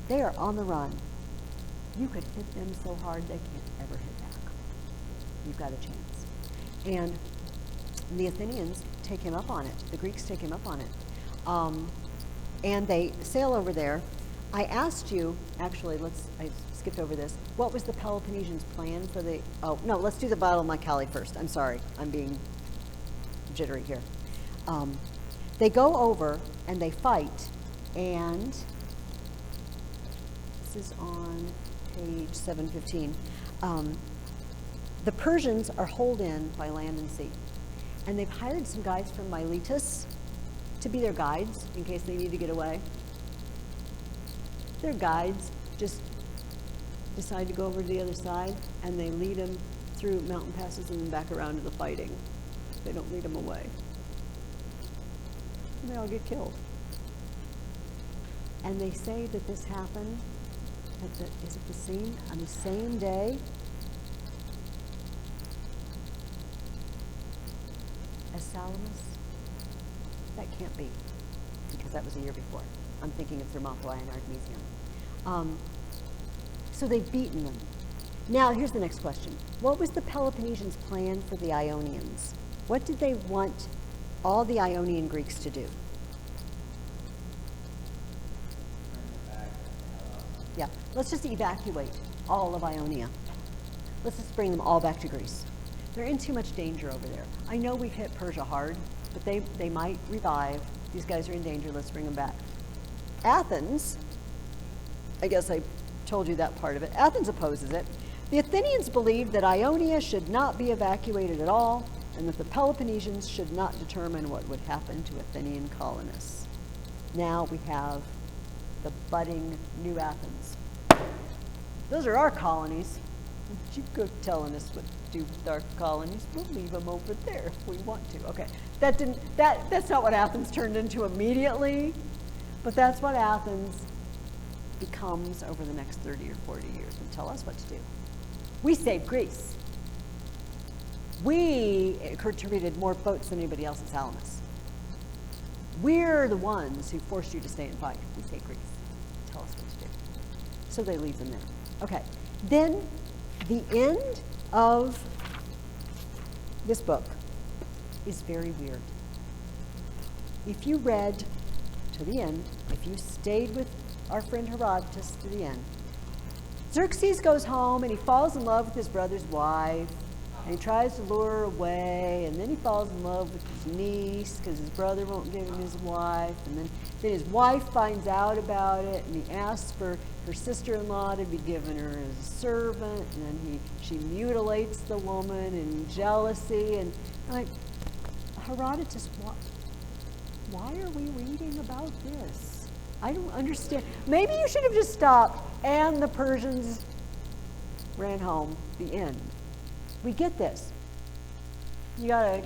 A: They are on the run. You could hit them so hard they can't ever hit back. You've got a chance. And the Athenians take him up on it. The Greeks take him up on it. And they sail over there. I asked you, actually, I skipped over this. What was the Peloponnesians' plan for the, oh, no, let's do the Battle of Mycale first. I'm sorry, I'm being jittery here. They go over and they fight, and this is on page 715. The Persians are holed in by land and sea, and they've hired some guys from Miletus to be their guides in case they need to get away. Their guides just decide to go over to the other side, and they lead them through mountain passes and then back around to the fighting. They don't lead them away. And they all get killed. And they say that this happened is it on the same day as Salamis? That can't be, because that was a year before. I'm thinking of Thermopylae and Artemisia. So they've beaten them. Now, here's the next question. What was the Peloponnesians' plan for the Ionians? What did they want all the Ionian Greeks to do? Yeah, let's just evacuate all of Ionia. Let's just bring them all back to Greece. They're in too much danger over there. I know we've hit Persia hard, but they might revive. These guys are in danger. Let's bring them back. Athens, I guess I told you that part of it. Athens opposes it. The Athenians believed that Ionia should not be evacuated at all, and that the Peloponnesians should not determine what would happen to Athenian colonists. Now we have the budding New Athens. Those are our colonies. You go telling us what to do with our colonies. We'll leave them over there if we want to. Okay, that's not what Athens turned into immediately, but that's what Athens becomes over the next 30 or 40 years and tell us what to do. We saved Greece. We contributed more boats than anybody else in Salamis. We're the ones who forced you to stay and fight. We saved Greece. Tell us what to do. So they leave them there. Okay, then the end of this book is very weird. If you read to the end, if you stayed with our friend Herodotus to the end, Xerxes goes home and he falls in love with his brother's wife, and he tries to lure her away, and then he falls in love with his niece because his brother won't give him his wife, and then his wife finds out about it, and he asks for her sister-in-law to be given her as a servant, and then she mutilates the woman in jealousy, and like, Herodotus, why are we reading about this? I don't understand. Maybe you should have just stopped, and the Persians ran home, the end. We get this. You gotta.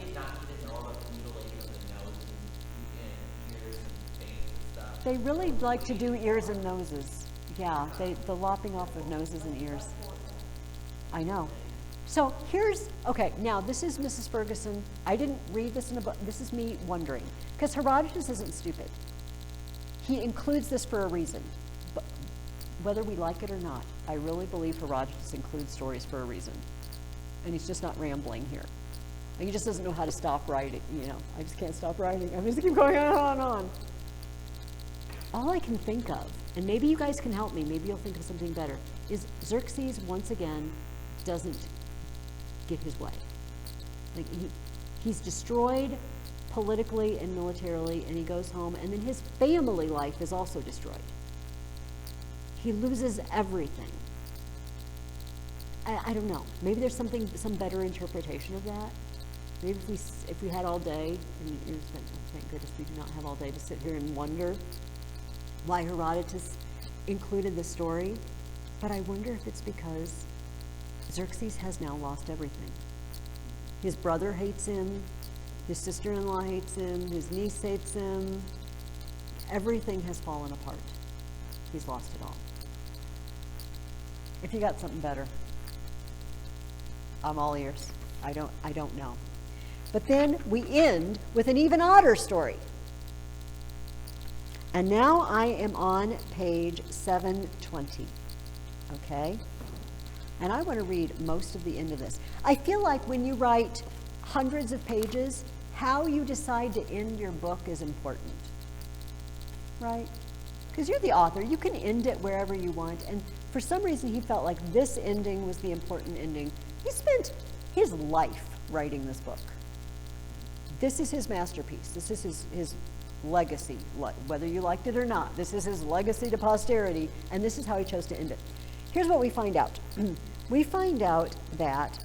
A: They really like to do ears and noses. Yeah, the lopping off of noses and ears. I know. So here's, okay, now this is Mrs. Ferguson. I didn't read this in a book. This is me wondering. Because Herodotus isn't stupid. He includes this for a reason. But whether we like it or not, I really believe Herodotus includes stories for a reason. And he's just not rambling here. And he just doesn't know how to stop writing, you know. I just can't stop writing. I'm just keep going on and on. All I can think of, and maybe you guys can help me, maybe you'll think of something better, is Xerxes once again doesn't get his way. Like he's destroyed politically and militarily, and he goes home, and then his family life is also destroyed. He loses everything. I don't know. Maybe there's some better interpretation of that. Maybe if we had all day, and thank goodness we do not have all day to sit here and wonder why Herodotus included the story, but I wonder if it's because Xerxes has now lost everything. His brother hates him, his sister-in-law hates him, his niece hates him. Everything has fallen apart. He's lost it all. If you got something better, I'm all ears. I don't know. But then we end with an even odder story. And now I am on page 720, okay? And I want to read most of the end of this. I feel like when you write hundreds of pages, how you decide to end your book is important, right? Because you're the author. You can end it wherever you want. And for some reason, he felt like this ending was the important ending. He spent his life writing this book. This is his masterpiece. This is his legacy, whether you liked it or not. This is his legacy to posterity, and this is how he chose to end it. Here's what we find out. We find out that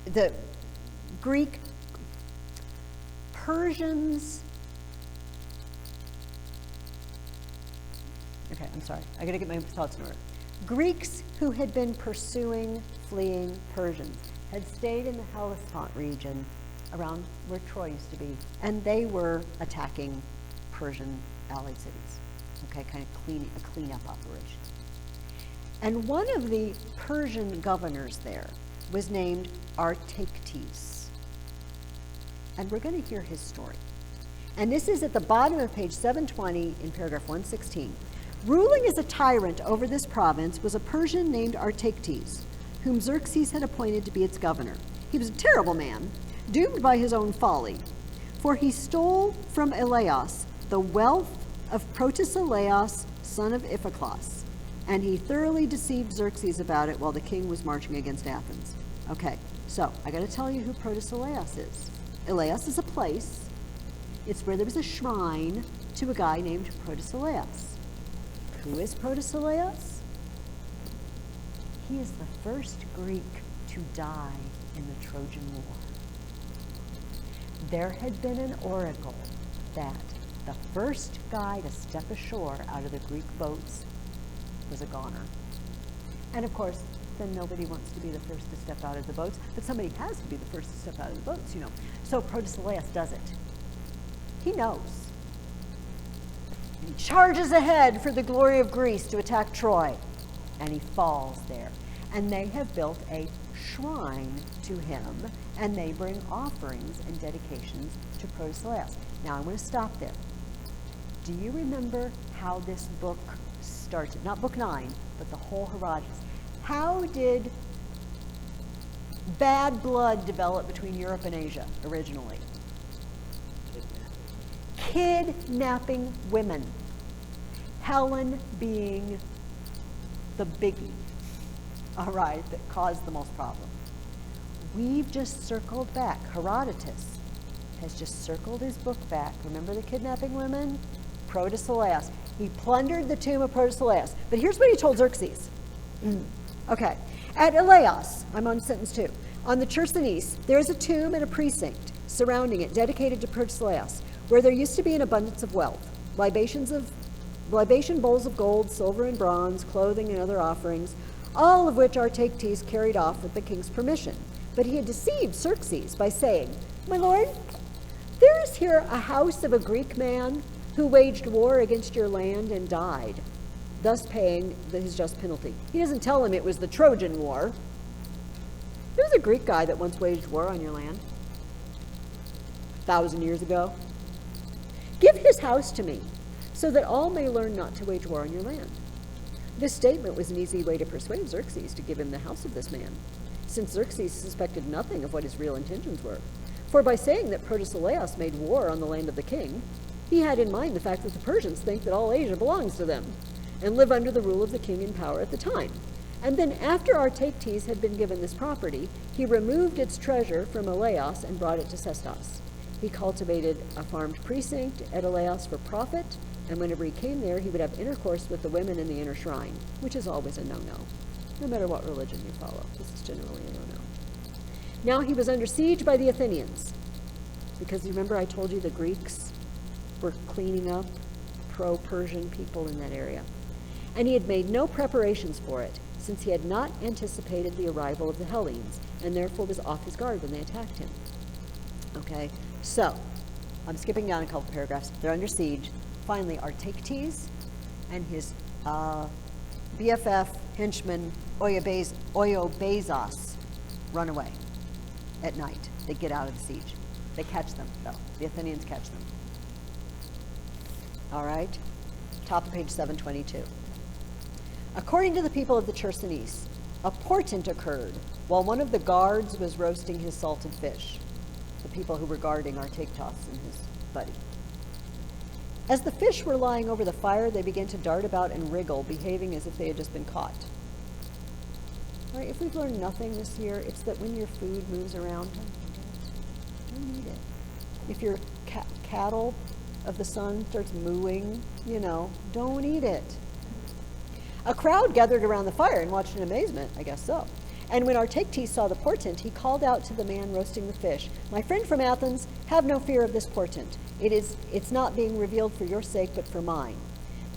A: the Greek, Persians, okay, I'm sorry, I gotta get my thoughts in order. Greeks who had been pursuing fleeing Persians had stayed in the Hellespont region around where Troy used to be, and they were attacking Persian allied cities, okay, kind of a cleanup operation. And one of the Persian governors there was named Artemisia. And we're going to hear his story. And this is at the bottom of page 720 in paragraph 116. Ruling as a tyrant over this province was a Persian named Artemisia, whom Xerxes had appointed to be its governor. He was a terrible man, doomed by his own folly, for he stole from Eleas the wealth of Protesilaus, son of Iphiclos, and he thoroughly deceived Xerxes about it while the king was marching against Athens. Okay, so I got to tell you who Protesilaus is. Eleas is a place. It's where there was a shrine to a guy named Protesilaus. Who is Protesilaus? He is the first Greek to die in the Trojan War. There had been an oracle that the first guy to step ashore out of the Greek boats was a goner. And of course, then nobody wants to be the first to step out of the boats, but somebody has to be the first to step out of the boats, you know. So Protesilaus does it. He knows. And he charges ahead for the glory of Greece to attack Troy, and he falls there. And they have built a shrine to him, and they bring offerings and dedications to Protesilaus. Now I want to stop there. Do you remember how this book started? Not book 9, but the whole Herodotus. How did bad blood develop between Europe and Asia originally? Kidnapping women. Helen being the biggie, all right, that caused the most problem. We've just circled back. Herodotus has just circled his book back. Remember the kidnapping women? Protesilaus. He plundered the tomb of Protesilaus. But here's what he told Xerxes. Okay. At Eleas, I'm on sentence 2. On the Chersonese, there is a tomb and a precinct surrounding it dedicated to Protesilaus, where there used to be an abundance of wealth, libation bowls of gold, silver, and bronze, clothing, and other offerings, all of which Artemisia carried off with the king's permission. But he had deceived Xerxes by saying, "My lord, there is here a house of a Greek man who waged war against your land and died, thus paying his just penalty." He doesn't tell him it was the Trojan War. There was a Greek guy that once waged war on your land 1,000 years ago. Give his house to me, so that all may learn not to wage war on your land. This statement was an easy way to persuade Xerxes to give him the house of this man, since Xerxes suspected nothing of what his real intentions were. For by saying that Protesilaus made war on the land of the king, he had in mind the fact that the Persians think that all Asia belongs to them, and live under the rule of the king in power at the time. And then after Artemisia had been given this property, he removed its treasure from Eleas and brought it to Sestos. He cultivated a farmed precinct at Eleas for profit, and whenever he came there, he would have intercourse with the women in the inner shrine, which is always a no-no, no matter what religion you follow. This is generally a no-no. Now he was under siege by the Athenians. because you remember I told you the Greeks were cleaning up pro-Persian people in that area. And he had made no preparations for it, since he had not anticipated the arrival of the Hellenes, and therefore was off his guard when they attacked him. Okay, so I'm skipping down a couple paragraphs. They're under siege. Finally, Artemisia and his BFF henchman Oiobazos run away at night. They get out of the siege. They catch them, though. The Athenians catch them. All right, top of page 722. According to the people of the Chersonese, a portent occurred while one of the guards was roasting his salted fish. The people who were guarding Artemisia and his buddy. As the fish were lying over the fire, they began to dart about and wriggle, behaving as if they had just been caught. All right, if we've learned nothing this year, it's that when your food moves around, don't eat it. If your cattle of the sun starts mooing, don't eat it. A crowd gathered around the fire and watched in amazement, I guess so. And when Artemisia saw the portent, he called out to the man roasting the fish, "My friend from Athens, have no fear of this portent. It's not being revealed for your sake, but for mine.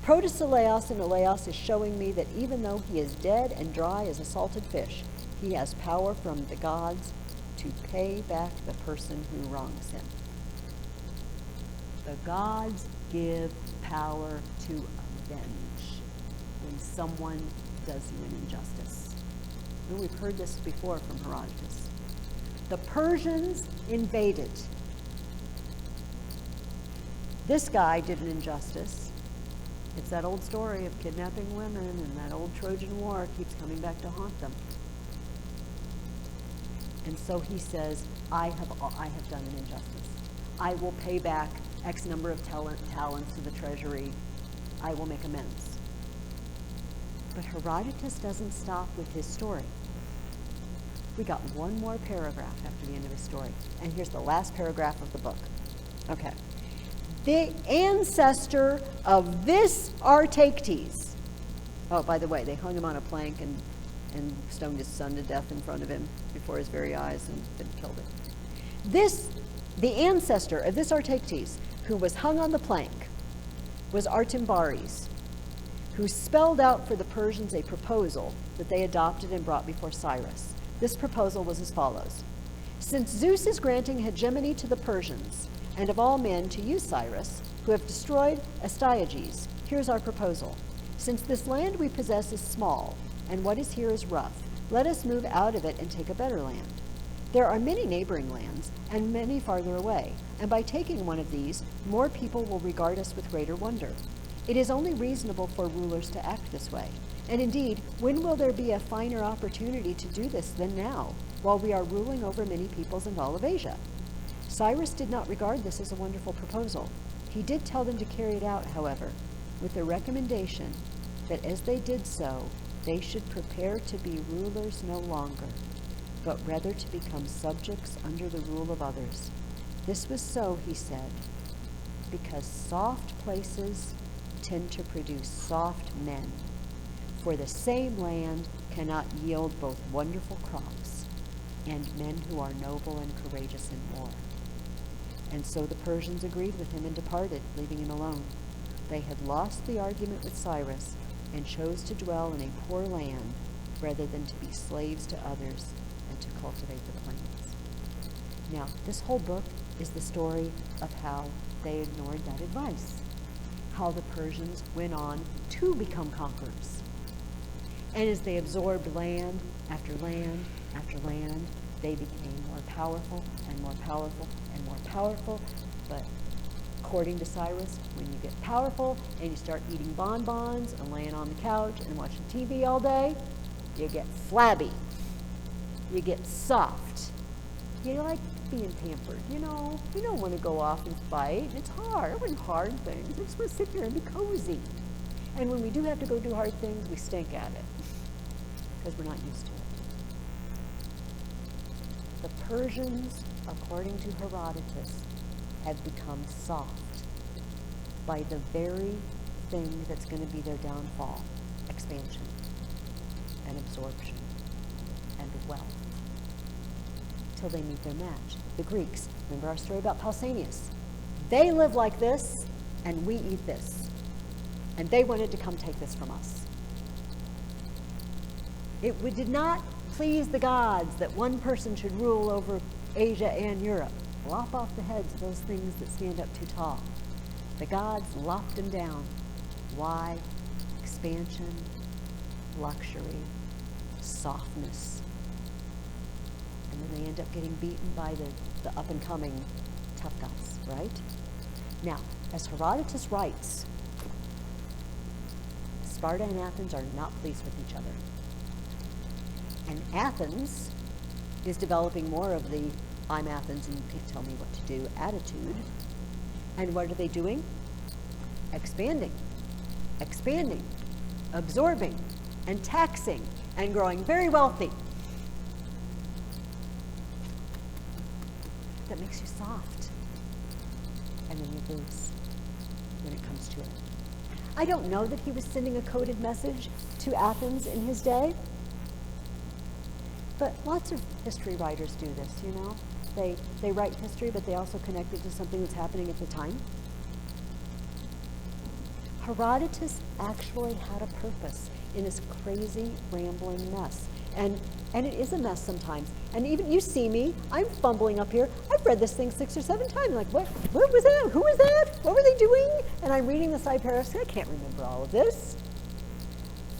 A: Protesilaos in Elaos is showing me that even though he is dead and dry as a salted fish, he has power from the gods to pay back the person who wrongs him." The gods give power to avenge when someone does you an injustice. And we've heard this before from Herodotus. The Persians invaded. This guy did an injustice. It's that old story of kidnapping women, and that old Trojan War keeps coming back to haunt them. And so he says, I have done an injustice. I will pay back X number of talents to the treasury. I will make amends. But Herodotus doesn't stop with his story. We got one more paragraph after the end of his story. And here's the last paragraph of the book. Okay. The ancestor of this Artemisia. Oh, by the way, they hung him on a plank and stoned his son to death in front of him before his very eyes and then killed him. The ancestor of this Artemisia, who was hung on the plank, was Artembares, who spelled out for the Persians a proposal that they adopted and brought before Cyrus. This proposal was as follows. Since Zeus is granting hegemony to the Persians, and of all men to you, Cyrus, who have destroyed Astyages, here's our proposal. Since this land we possess is small, and what is here is rough, let us move out of it and take a better land. There are many neighboring lands, and many farther away, and by taking one of these, more people will regard us with greater wonder. It is only reasonable for rulers to act this way. And indeed, when will there be a finer opportunity to do this than now, while we are ruling over many peoples in all of Asia? Cyrus did not regard this as a wonderful proposal. He did tell them to carry it out, however, with the recommendation that as they did so, they should prepare to be rulers no longer, but rather to become subjects under the rule of others. This was so, he said, because soft places tend to produce soft men, for the same land cannot yield both wonderful crops and men who are noble and courageous in war. And so the Persians agreed with him and departed, leaving him alone. They had lost the argument with Cyrus and chose to dwell in a poor land rather than to be slaves to others and to cultivate the plains. Now, this whole book is the story of how they ignored that advice, how the Persians went on to become conquerors. And as they absorbed land after land after land, they became more powerful and more powerful and more powerful. But according to Cyrus, when you get powerful and you start eating bonbons and laying on the couch and watching TV all day, you get flabby. You get soft. You like being pampered, You don't want to go off and fight. It's hard. We're hard things. We just want to sit here and be cozy. And when we do have to go do hard things, we stink at it because we're not used to it. The Persians, according to Herodotus, have become soft by the very thing that's going to be their downfall: expansion and absorption and wealth. until they meet their match. The Greeks, remember our story about Pausanias? They live like this, and we eat this. And they wanted to come take this from us. It did not please the gods that one person should rule over Asia and Europe. Lop off the heads of those things that stand up too tall. The gods lopped them down. Why? Expansion, luxury, softness. And then they end up getting beaten by the up-and-coming tough guys, right? Now, as Herodotus writes, Sparta and Athens are not pleased with each other. And Athens is developing more of the I'm Athens and you can't tell me what to do attitude. And what are they doing? Expanding, absorbing, and taxing, and growing very wealthy. That makes you soft. And then you lose when it comes to it. I don't know that he was sending a coded message to Athens in his day, but lots of history writers do this, you know? They write history, but they also connect it to something that's happening at the time. Herodotus actually had a purpose in this crazy, rambling mess. And it is a mess sometimes. And even, you see me, I'm fumbling up here. I've read this thing 6 or 7 times. Like, what was that? Who was that? What were they doing? And I'm reading the side paragraphs. I can't remember all of this.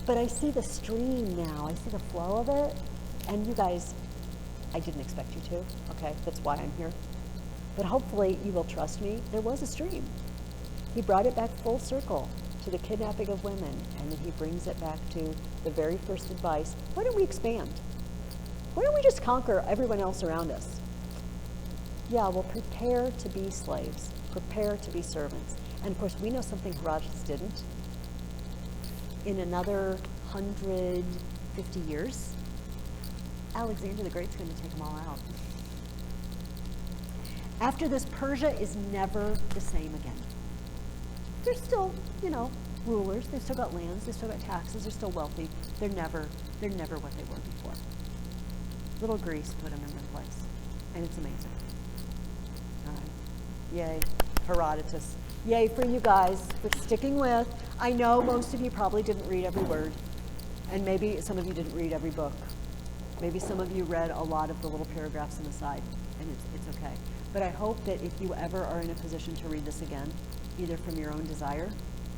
A: But I see the stream now. I see the flow of it. And you guys, I didn't expect you to. Okay, that's why I'm here. But hopefully you will trust me. There was a stream. He brought it back full circle to the kidnapping of women, and then he brings it back to the very first advice. Why don't we expand? Why don't we just conquer everyone else around us? Yeah, well, prepare to be slaves. Prepare to be servants. And of course, we know something Herodotus didn't. In another 150 years, Alexander the Great's going to take them all out. After this, Persia is never the same again. They're still, you know, rulers. They've still got lands. They've still got taxes. They're still wealthy. They're never what they were before. Little Greece put them in their place, and it's amazing. All right, yay, Herodotus. Yay for you guys for sticking with. I know most of you probably didn't read every word, and maybe some of you didn't read every book. Maybe some of you read a lot of the little paragraphs on the side, and it's okay. But I hope that if you ever are in a position to read this again, either from your own desire,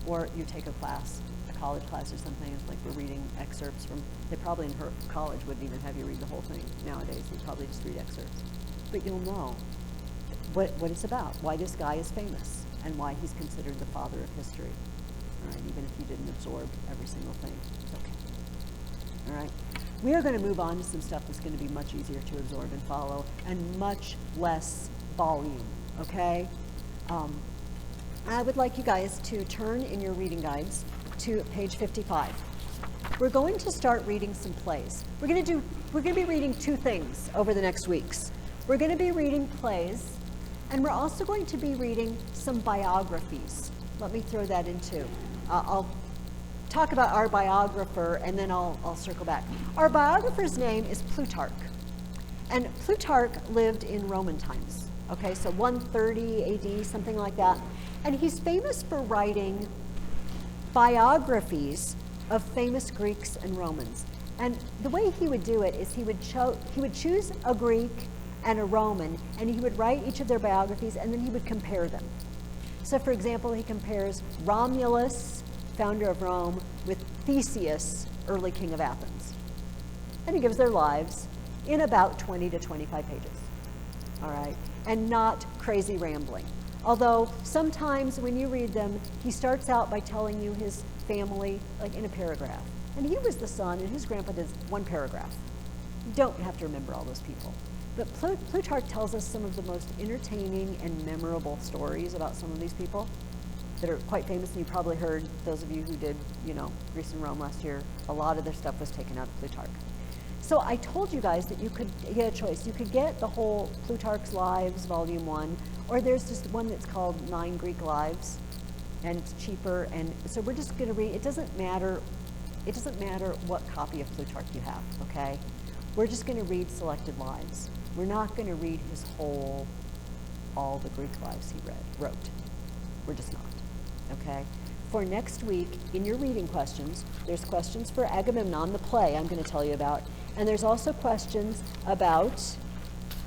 A: or you take a class, a college class or something, it's like we're reading excerpts from, they probably in her college wouldn't even have you read the whole thing nowadays, they probably just read excerpts. But you'll know what it's about, why this guy is famous, and why he's considered the father of history. All right, even if you didn't absorb every single thing, it's okay. All right, we are going to move on to some stuff that's going to be much easier to absorb and follow, and much less volume, okay? I would like you guys to turn in your reading guides to page 55. We're going to start reading some plays. We're going to be reading 2 things over the next weeks. We're going to be reading plays, and we're also going to be reading some biographies. Let me throw that in too. I'll talk about our biographer, and then I'll circle back. Our biographer's name is Plutarch, and Plutarch lived in Roman times. Okay, so 130 AD, something like that. And he's famous for writing biographies of famous Greeks and Romans. And the way he would do it is he would choose a Greek and a Roman, and he would write each of their biographies, and then he would compare them. So for example, he compares Romulus, founder of Rome, with Theseus, early king of Athens. And he gives their lives in about 20 to 25 pages. All right, and not crazy rambling. Although sometimes when you read them, he starts out by telling you his family, like in a paragraph. And he was the son, and his grandpa did 1 paragraph. You don't have to remember all those people. But Plutarch tells us some of the most entertaining and memorable stories about some of these people that are quite famous, and you probably heard, those of you who did, you know, Greece and Rome last year, a lot of their stuff was taken out of Plutarch. So I told you guys that you could get a choice. You could get the whole Plutarch's Lives, Volume 1, or there's just one that's called 9 Greek Lives, and it's cheaper. And so we're just going to read. It doesn't matter what copy of Plutarch you have, okay? We're just going to read selected lives. We're not going to read his whole, all the Greek lives he wrote. We're just not, okay? For next week, in your reading questions, there's questions for Agamemnon, the play I'm going to tell you about, and there's also questions about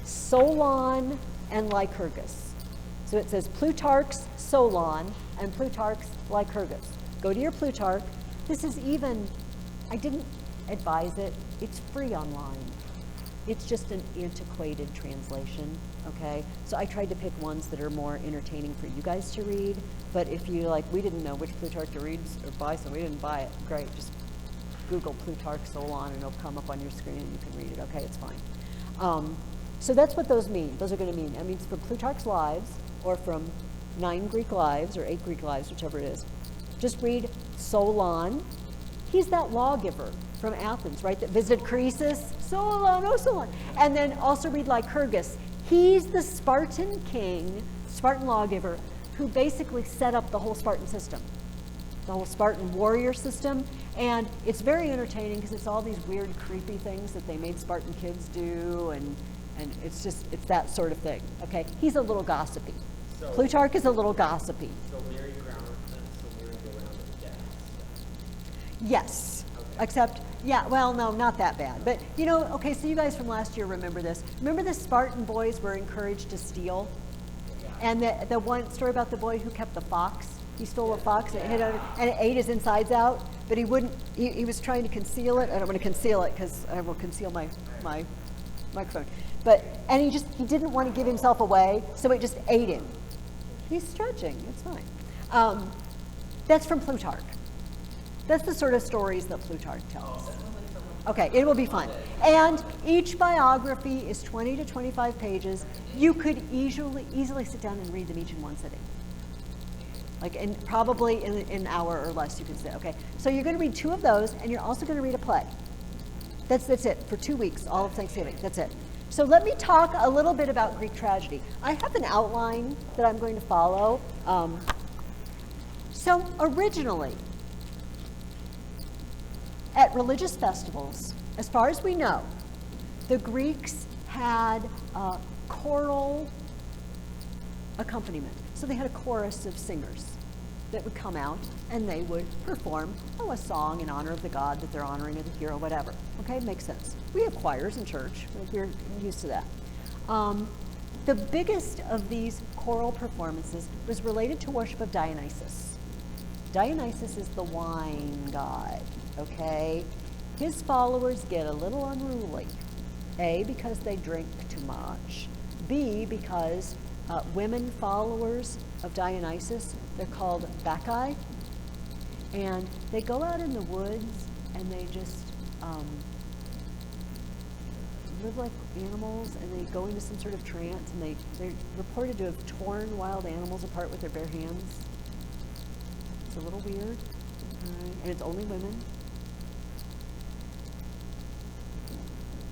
A: Solon and Lycurgus. So it says Plutarch's Solon and Plutarch's Lycurgus. Go to your Plutarch. This is even, I didn't advise it, it's free online. It's just an antiquated translation, okay? So I tried to pick ones that are more entertaining for you guys to read, but if you like, we didn't know which Plutarch to read or buy, so we didn't buy it, great, just Google Plutarch Solon and it'll come up on your screen and you can read it, okay, it's fine. So that's what those mean. Those are going to mean, that means from Plutarch's Lives, or from 9 Greek Lives, or 8 Greek Lives, whichever it is. Just read Solon. He's that lawgiver from Athens, right, that visited Croesus. Solon, oh Solon. And then also read Lycurgus. He's the Spartan king, Spartan lawgiver, who basically set up the whole Spartan system, the whole Spartan warrior system. And it's very entertaining because it's all these weird, creepy things that they made Spartan kids do, and it's that sort of thing, okay? He's a little gossipy.
B: So,
A: Plutarch is a little gossipy.
B: So Mary around the death.
A: Yes,
B: Okay.
A: except, yeah, well, no, not that bad. But, you know, okay, so you guys from last year remember this. Remember the Spartan boys were encouraged to steal? And the one story about the boy who kept the fox? He stole a fox and it ate his insides out, but he wouldn't, he was trying to conceal it. I don't want to conceal it because I will conceal my microphone. And he didn't want to give himself away, so it just ate him. He's stretching, it's fine. That's from Plutarch. That's the sort of stories that Plutarch tells. Okay, it will be fun. And each biography is 20 to 25 pages. You could easily sit down and read them each in one sitting. Like probably in an hour or less you could sit, okay? So you're gonna read 2 of those, and you're also gonna read a play. That's it, for 2 weeks, all of Thanksgiving, that's it. So let me talk a little bit about Greek tragedy. I have an outline that I'm going to follow. So originally, at religious festivals, as far as we know, the Greeks had choral accompaniment. So they had a chorus of singers that would come out and they would perform a song in honor of the god that they're honoring, or the hero, whatever. Okay, makes sense. We have choirs in church. We're used to that. The biggest of these choral performances was related to worship of Dionysus. Dionysus is the wine god, okay? His followers get a little unruly. A, because they drink too much. B, because women followers of Dionysus, they're called Bacchae, and they go out in the woods and they just live like animals, and they go into some sort of trance, and they're reported to have torn wild animals apart with their bare hands. It's a little weird, and it's only women.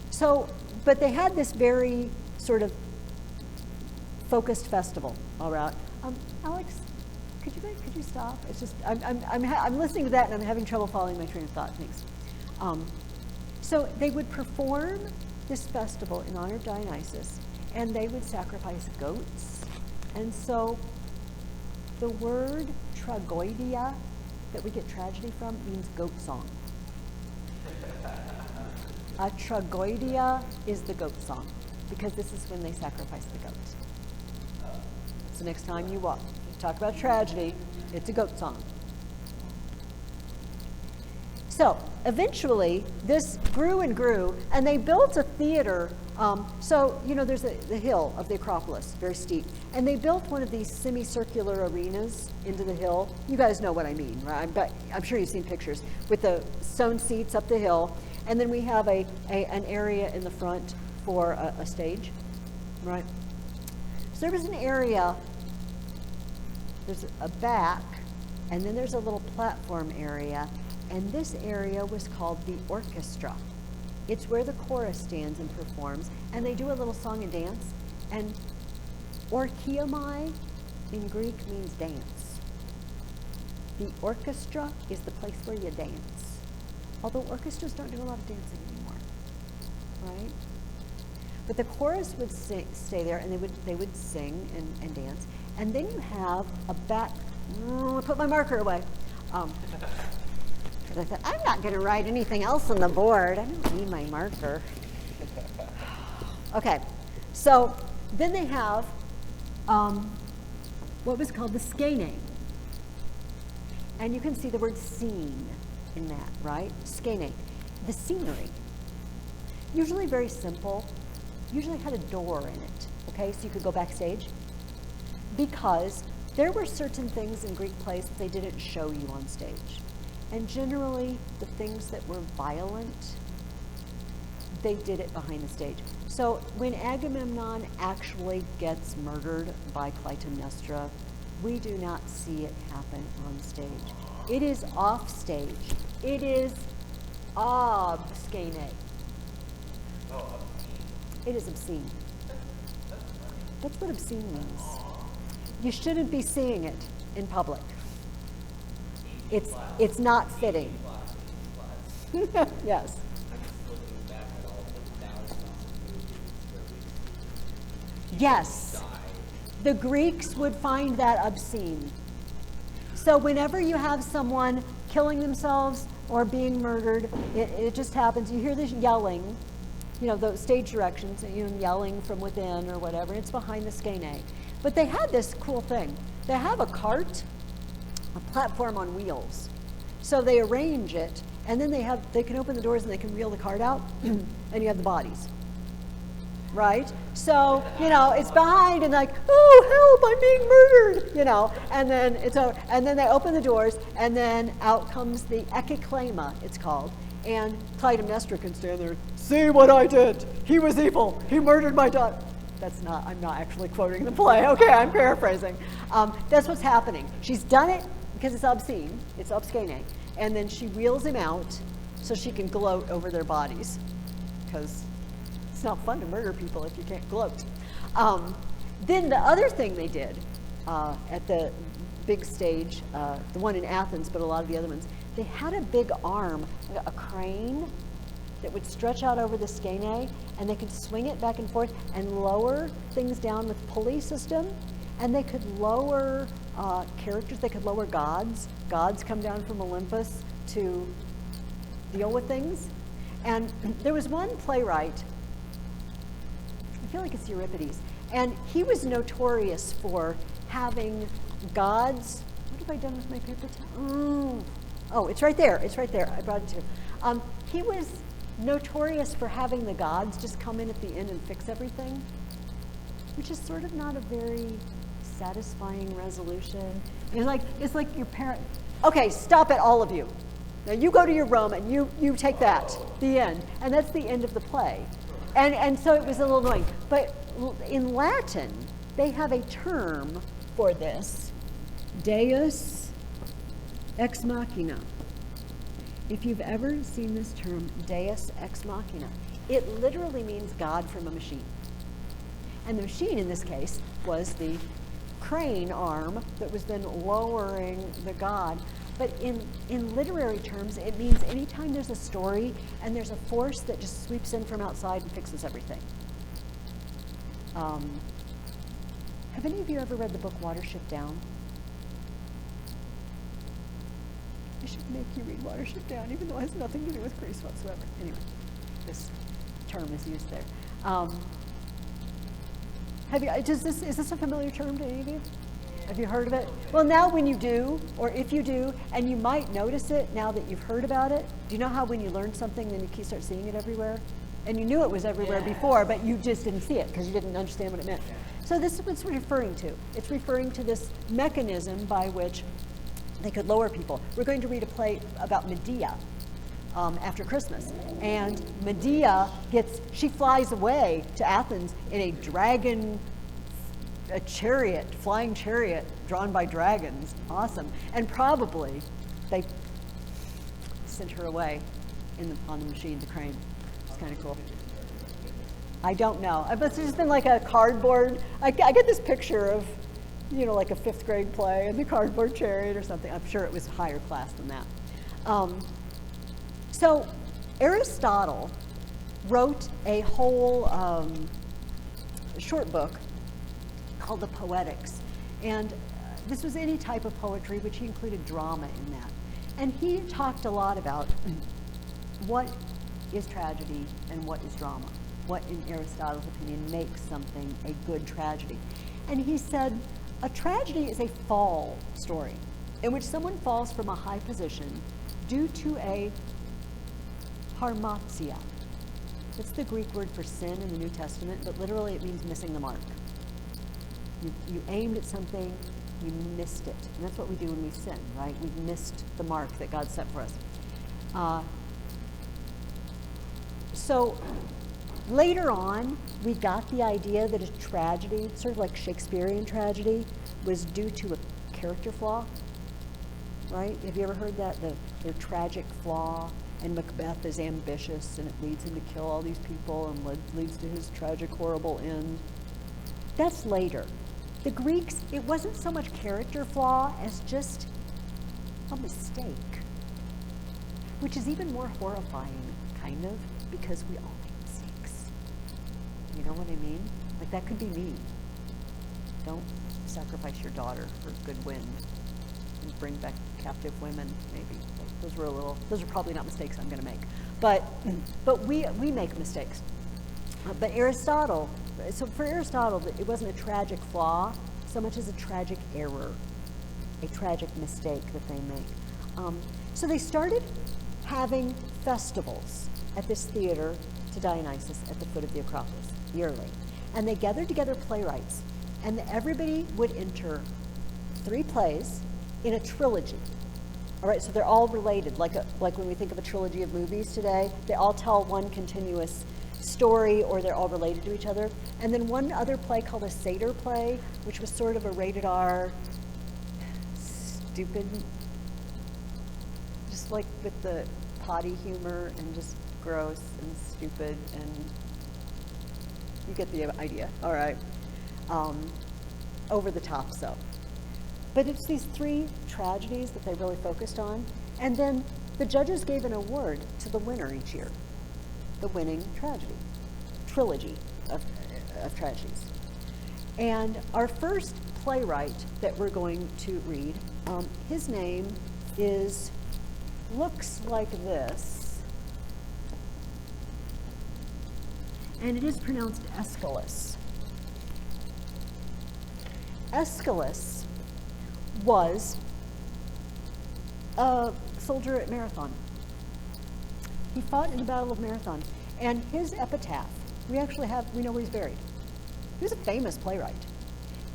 A: So, but they had this very sort of focused festival, all right. Alex, could you stop? It's just I'm listening to that and I'm having trouble following my train of thought. Thanks. So they would perform this festival in honor of Dionysus, and they would sacrifice goats. And so the word tragoidia that we get tragedy from means goat song. A tragoidia is the goat song, because this is when they sacrifice the goats. So next time you talk about tragedy, it's a goat song. So eventually, this grew and grew, and they built a theater. So, you know, there's the hill of the Acropolis, very steep, and they built one of these semicircular arenas into the hill. You guys know what I mean, right? But I'm sure you've seen pictures with the stone seats up the hill, and then we have an area in the front for a stage, right? So there was an area, there's a back, and then there's a little platform area, and this area was called the orchestra. It's where the chorus stands and performs, and they do a little song and dance. And orchiamai in Greek means dance. The orchestra is the place where you dance. Although orchestras don't do a lot of dancing anymore. right? But the chorus would stay there, and they would sing and dance. And then you have a back. Put my marker away. Because I thought, I'm not going to write anything else on the board. I don't need my marker. Okay, so then they have what was called the skene. And you can see the word scene in that, right? Skene, the scenery. Usually very simple. Usually had a door in it, okay? So you could go backstage. Because there were certain things in Greek plays that they didn't show you on stage. And generally, the things that were violent, they did it behind the stage. So when Agamemnon actually gets murdered by Clytemnestra, we do not see it happen on stage. It is off stage. It is obscene. It is obscene. That's what obscene means. You shouldn't be seeing it in public. It's not fitting. Yes.
B: I'm just looking back at all the thousands of movies where we see
A: Yes.
B: die.
A: The Greeks would find that obscene. So whenever you have someone killing themselves or being murdered, it just happens. You hear this yelling, you know, those stage directions, you know, yelling from within or whatever. It's behind the skene. But they had this cool thing. They have a cart, a platform on wheels. So they arrange it, and then they can open the doors and they can reel the cart out, and you have the bodies. Right? So, you know, it's behind and like, oh, help, I'm being murdered, you know, and then and then they open the doors, and then out comes the ekiklema, it's called, and Clytemnestra can stand there, see what I did, he was evil, he murdered my daughter. I'm not actually quoting the play, okay, I'm paraphrasing. That's what's happening. She's done it because it's obscene, it's obscene, and then she wheels him out so she can gloat over their bodies, because it's not fun to murder people if you can't gloat. Then the other thing they did at the big stage, the one in Athens, but a lot of the other ones, they had a big arm, a crane, that would stretch out over the skene, and they could swing it back and forth and lower things down with pulley system, and they could lower characters, they could lower gods. Gods come down from Olympus to deal with things. And there was one playwright, I feel like it's Euripides, and he was notorious for having gods. What have I done with my paper towel? Oh, it's right there, I brought it to you. He was notorious for having the gods just come in at the end and fix everything, which is sort of not a very satisfying resolution. It's like your parent, okay, stop it, all of you. Now you go to your room and you take that, the end. And that's the end of the play. And so it was a little annoying. But in Latin, they have a term for this, deus ex machina. If you've ever seen this term, deus ex machina, it literally means God from a machine. And the machine in this case was the crane arm that was then lowering the god. But in literary terms, it means anytime there's a story and there's a force that just sweeps in from outside and fixes everything. Have any of you ever read the book Watership Down? I should make you read Watership Down, even though it has nothing to do with Greece whatsoever. Anyway, this term is used there. Is this a familiar term to any of you? Have you heard of it? Well, now when you do, or if you do, and you might notice it now that you've heard about it, do you know how when you learn something, then you start seeing it everywhere? And you knew it was everywhere before, but you just didn't see it because you didn't understand what it meant. So this is what it's referring to. It's referring to this mechanism by which they could lower people. We're going to read a play about Medea after Christmas. And Medea she flies away to Athens in a chariot, flying chariot drawn by dragons. Awesome. And probably they sent her away on the machine, the crane. It's kind of cool. I don't know. It's just been like a cardboard. I get this picture of, like a 5th grade play and the cardboard chariot or something. I'm sure it was higher class than that. So Aristotle wrote a whole short book called The Poetics. And this was any type of poetry, which he included drama in that. And he talked a lot about what is tragedy and what is drama, what in Aristotle's opinion makes something a good tragedy. And he said, a tragedy is a fall story in which someone falls from a high position due to a harmatia. It's the Greek word for sin in the New Testament, but literally it means missing the mark. You aimed at something, you missed it. And that's what we do when we sin, right? We've missed the mark that God set for us. So later on, we got the idea that a tragedy, sort of like Shakespearean tragedy, was due to a character flaw, right? Have you ever heard that? The tragic flaw, and Macbeth is ambitious, and it leads him to kill all these people and leads to his tragic, horrible end. That's later. The Greeks, it wasn't so much character flaw as just a mistake, which is even more horrifying, kind of, because we all make mistakes. You know what I mean? Like, that could be me. Don't sacrifice your daughter for good wind and bring back captive women, maybe. Those are probably not mistakes I'm going to make. But we make mistakes. But Aristotle, so for Aristotle, it wasn't a tragic flaw so much as a tragic error, a tragic mistake that they make. So they started having festivals at this theater to Dionysus at the foot of the Acropolis yearly. And they gathered together playwrights, and everybody would enter 3 plays in a trilogy. All right, so they're all related, like when we think of a trilogy of movies today, they all tell one continuous story, or they're all related to each other. And then one other play called a satyr play, which was sort of a rated R, stupid, just like with the potty humor and just gross and stupid, and you get the idea. All right, over the top so. But it's these 3 tragedies that they really focused on, and then the judges gave an award to the winner each year, the winning trilogy of tragedies. And our first playwright that we're going to read, his name looks like this, and it is pronounced Aeschylus. Aeschylus was a soldier at Marathon. He fought in the Battle of Marathon, and his epitaph, we know where he's buried. He was a famous playwright.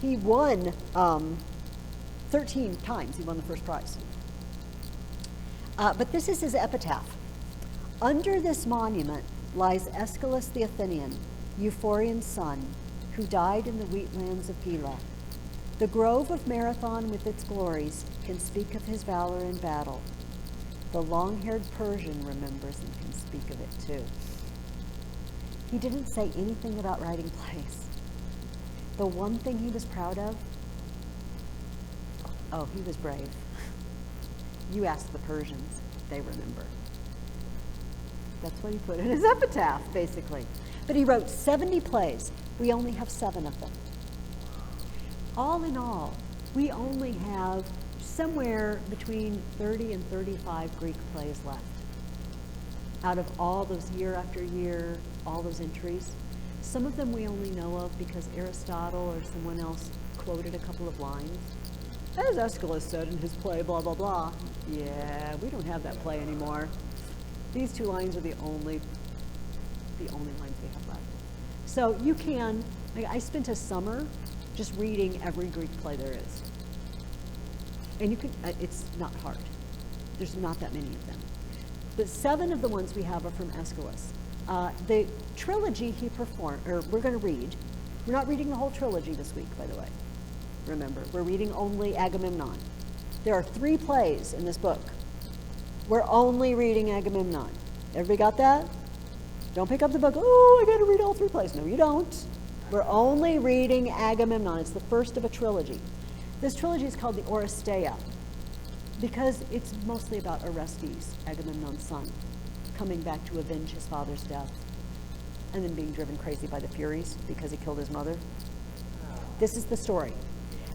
A: He won 13 times, he won the first prize. But this is his epitaph. Under this monument lies Aeschylus the Athenian, Euphorion's son, who died in the wheatlands of Gila. The grove of Marathon with its glories can speak of his valor in battle. The long-haired Persian remembers and can speak of it too. He didn't say anything about writing plays. The one thing he was proud of, he was brave. You ask the Persians, they remember. That's what he put in his epitaph, basically. But he wrote 70 plays. We only have 7 of them. All in all, we only have somewhere between 30 and 35 Greek plays left. Out of all those year after year, all those entries, some of them we only know of because Aristotle or someone else quoted a couple of lines. As Aeschylus said in his play, blah, blah, blah. Yeah, we don't have that play anymore. These 2 lines are the only lines we have left. So you can, I spent a summer just reading every Greek play there is. And you can, it's not hard. There's not that many of them. But 7 of the ones we have are from Aeschylus. The trilogy he performed, or we're going to read, we're not reading the whole trilogy this week, by the way. Remember, we're reading only Agamemnon. There are 3 plays in this book. We're only reading Agamemnon. Everybody got that? Don't pick up the book, I got to read all 3 plays. No, you don't. We're only reading Agamemnon. It's the first of a trilogy. This trilogy is called the Oresteia because it's mostly about Orestes, Agamemnon's son, coming back to avenge his father's death. and then being driven crazy by the Furies because he killed his mother. This is the story.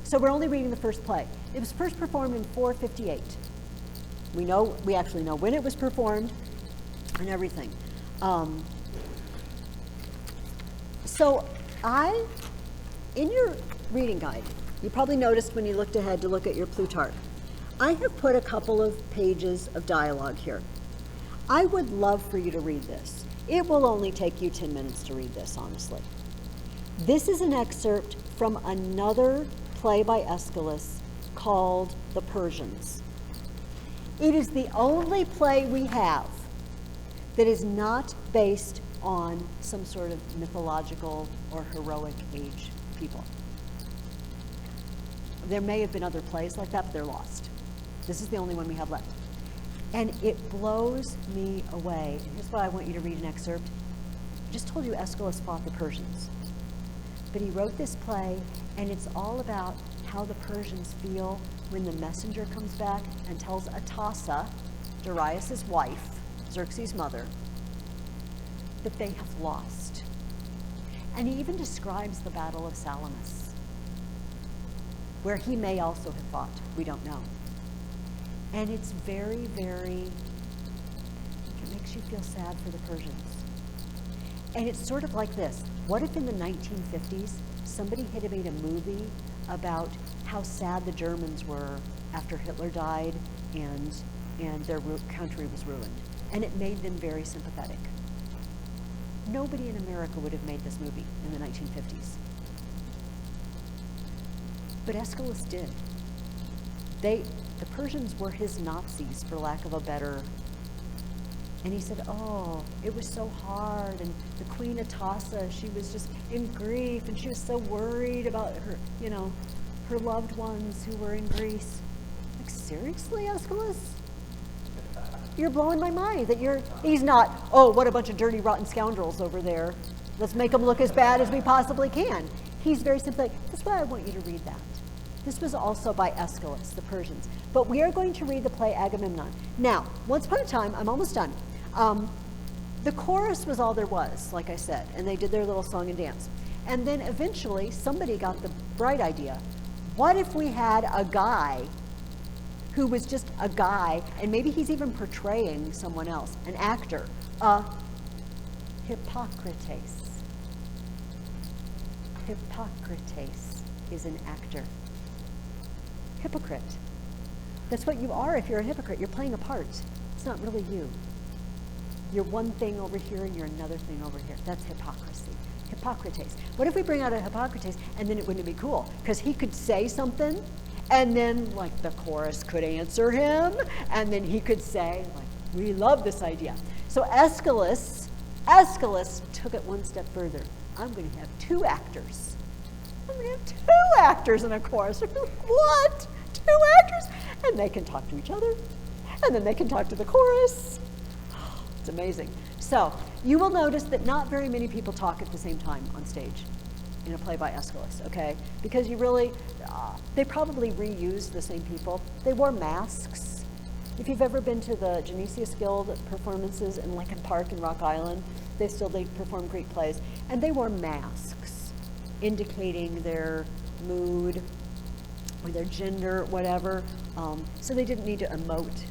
A: So we're only reading the first play. It was first performed in 458. We actually know when it was performed and everything. So in your reading guide, you probably noticed when you looked ahead to look at your Plutarch, I have put a couple of pages of dialogue here. I would love for you to read this. It will only take you 10 minutes to read this, honestly. This is an excerpt from another play by Aeschylus called The Persians. It is the only play we have that is not based on some sort of mythological or heroic age people. There may have been other plays like that, but they're lost. This is the only one we have left. And it blows me away. And here's why I want you to read an excerpt. I just told you Aeschylus fought the Persians. But he wrote this play, and it's all about how the Persians feel when the messenger comes back and tells Artemisia, Darius' wife, Xerxes' mother, that they have lost. And he even describes the Battle of Salamis, where he may also have fought. We don't know. And it's very, very, it makes you feel sad for the Persians. And it's sort of like this. What if in the 1950s, somebody had made a movie about how sad the Germans were after Hitler died and their country was ruined? And it made them very sympathetic. Nobody in America would have made this movie in the 1950s. But Aeschylus did. The Persians were his Nazis, for lack of a better. And he said, oh, it was so hard. And the Queen Artemisia, she was just in grief, and she was so worried about her, her loved ones who were in Greece. Like, seriously, Aeschylus? You're blowing my mind that he's not, oh, what a bunch of dirty, rotten scoundrels over there. Let's make them look as bad as we possibly can. He's very sympathetic. That's why I want you to read that. This was also by Aeschylus, the Persians. But we are going to read the play Agamemnon. Now, once upon a time, I'm almost done. The chorus was all there was, like I said, and they did their little song and dance. And then eventually, somebody got the bright idea. What if we had a guy who was just a guy, and maybe he's even portraying someone else, an actor, Hippocrates. Hippocrates is an actor. Hypocrite. That's what you are if you're a hypocrite. You're playing a part. It's not really you. You're one thing over here and you're another thing over here. That's hypocrisy. Hippocrates. What if we bring out a Hippocrates, and then it wouldn't be cool? Because he could say something, and then like the chorus could answer him, and then he could say, like, we love this idea. So Aeschylus took it one step further. I'm going to have two actors. I'm going to have two actors in a chorus. What? Two actors? And they can talk to each other, and then they can talk to the chorus. It's amazing. So you will notice that not very many people talk at the same time on stage in a play by Aeschylus, okay? Because you really, they probably reused the same people. They wore masks. If you've ever been to the Genesius Guild performances in Lincoln Park and Rock Island, they perform Greek plays, and they wore masks indicating their mood or their gender, whatever. So they didn't need to emote,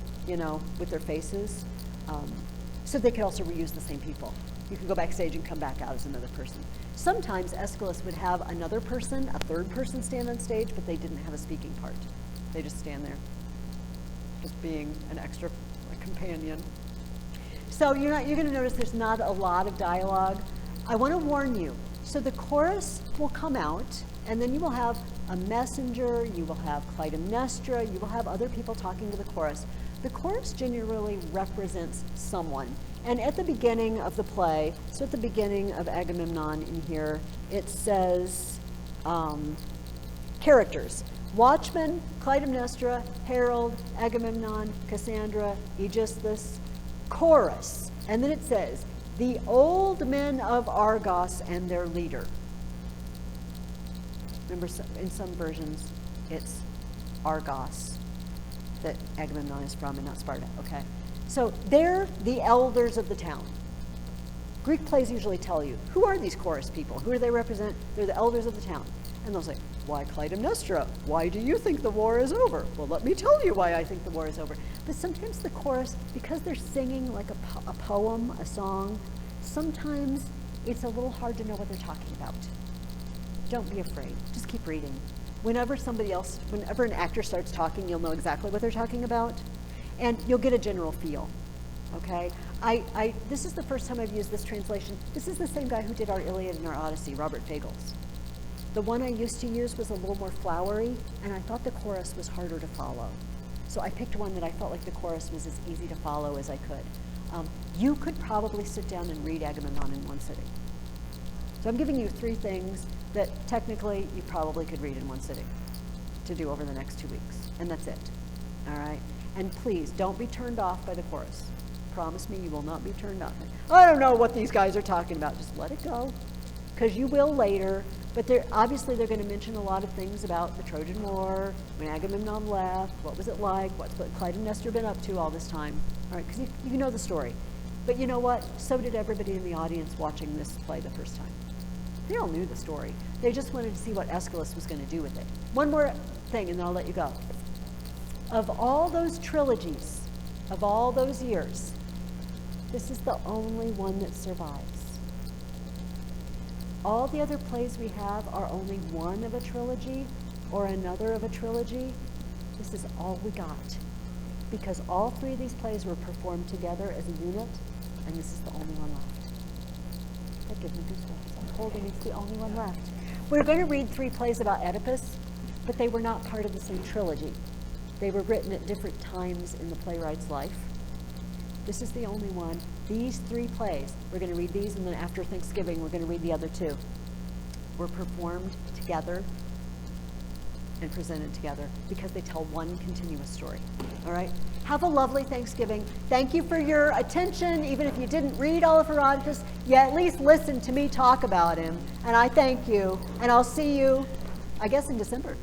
A: with their faces. So they could also reuse the same people. You could go backstage and come back out as another person. Sometimes Aeschylus would have another person, a third person, stand on stage, but they didn't have a speaking part. They just stand there, just being an extra companion. So you're going to notice there's not a lot of dialogue. I want to warn you. So the chorus will come out, and then you will have a messenger, you will have Clytemnestra, you will have other people talking to the chorus. The chorus generally represents someone. And at the beginning of the play, so at the beginning of Agamemnon in here, it says characters. Watchman, Clytemnestra, Herald, Agamemnon, Cassandra, Aegisthus, chorus. And then it says, the old men of Argos and their leader. Remember, in some versions, it's Argos that Agamemnon is from and not Sparta, okay? So they're the elders of the town. Greek plays usually tell you, who are these chorus people? Who do they represent? They're the elders of the town. And they'll say, why Clytemnestra? Why do you think the war is over? Well, let me tell you why I think the war is over. But sometimes the chorus, because they're singing like a poem, a song, sometimes it's a little hard to know what they're talking about. Don't be afraid. Just keep reading. Whenever an actor starts talking, you'll know exactly what they're talking about, and you'll get a general feel, okay? This is the first time I've used this translation. This is the same guy who did our Iliad and our Odyssey, Robert Fagles. The one I used to use was a little more flowery, and I thought the chorus was harder to follow. So I picked one that I felt like the chorus was as easy to follow as I could. You could probably sit down and read Agamemnon in one sitting. So I'm giving you 3 things that technically you probably could read in one sitting to do over the next 2 weeks, and that's it, all right? And please, don't be turned off by the chorus. Promise me you will not be turned off. I don't know what these guys are talking about. Just let it go, because you will later, but obviously they're going to mention a lot of things about the Trojan War, when Agamemnon left, what was it like, what's Clytemnestra been up to all this time, all right, because you know the story. But you know what? So did everybody in the audience watching this play the first time. They all knew the story. They just wanted to see what Aeschylus was going to do with it. One more thing, and then I'll let you go. Of all those trilogies, of all those years, this is the only one that survives. All the other plays we have are only one of a trilogy or another of a trilogy. This is all we got, because all 3 of these plays were performed together as a unit, and this is the only one left. That gives me goosebumps. I'm holding it's the only one left. We're going to read 3 plays about Oedipus, but they were not part of the same trilogy. They were written at different times in the playwright's life. This is the only one. These 3 plays, we're going to read these, and then after Thanksgiving, we're going to read the other 2. Were performed together and presented together because they tell one continuous story. All right? Have a lovely Thanksgiving. Thank you for your attention. Even if you didn't read all of Herodotus, you at least listened to me talk about him. And I thank you. And I'll see you, I guess, in December.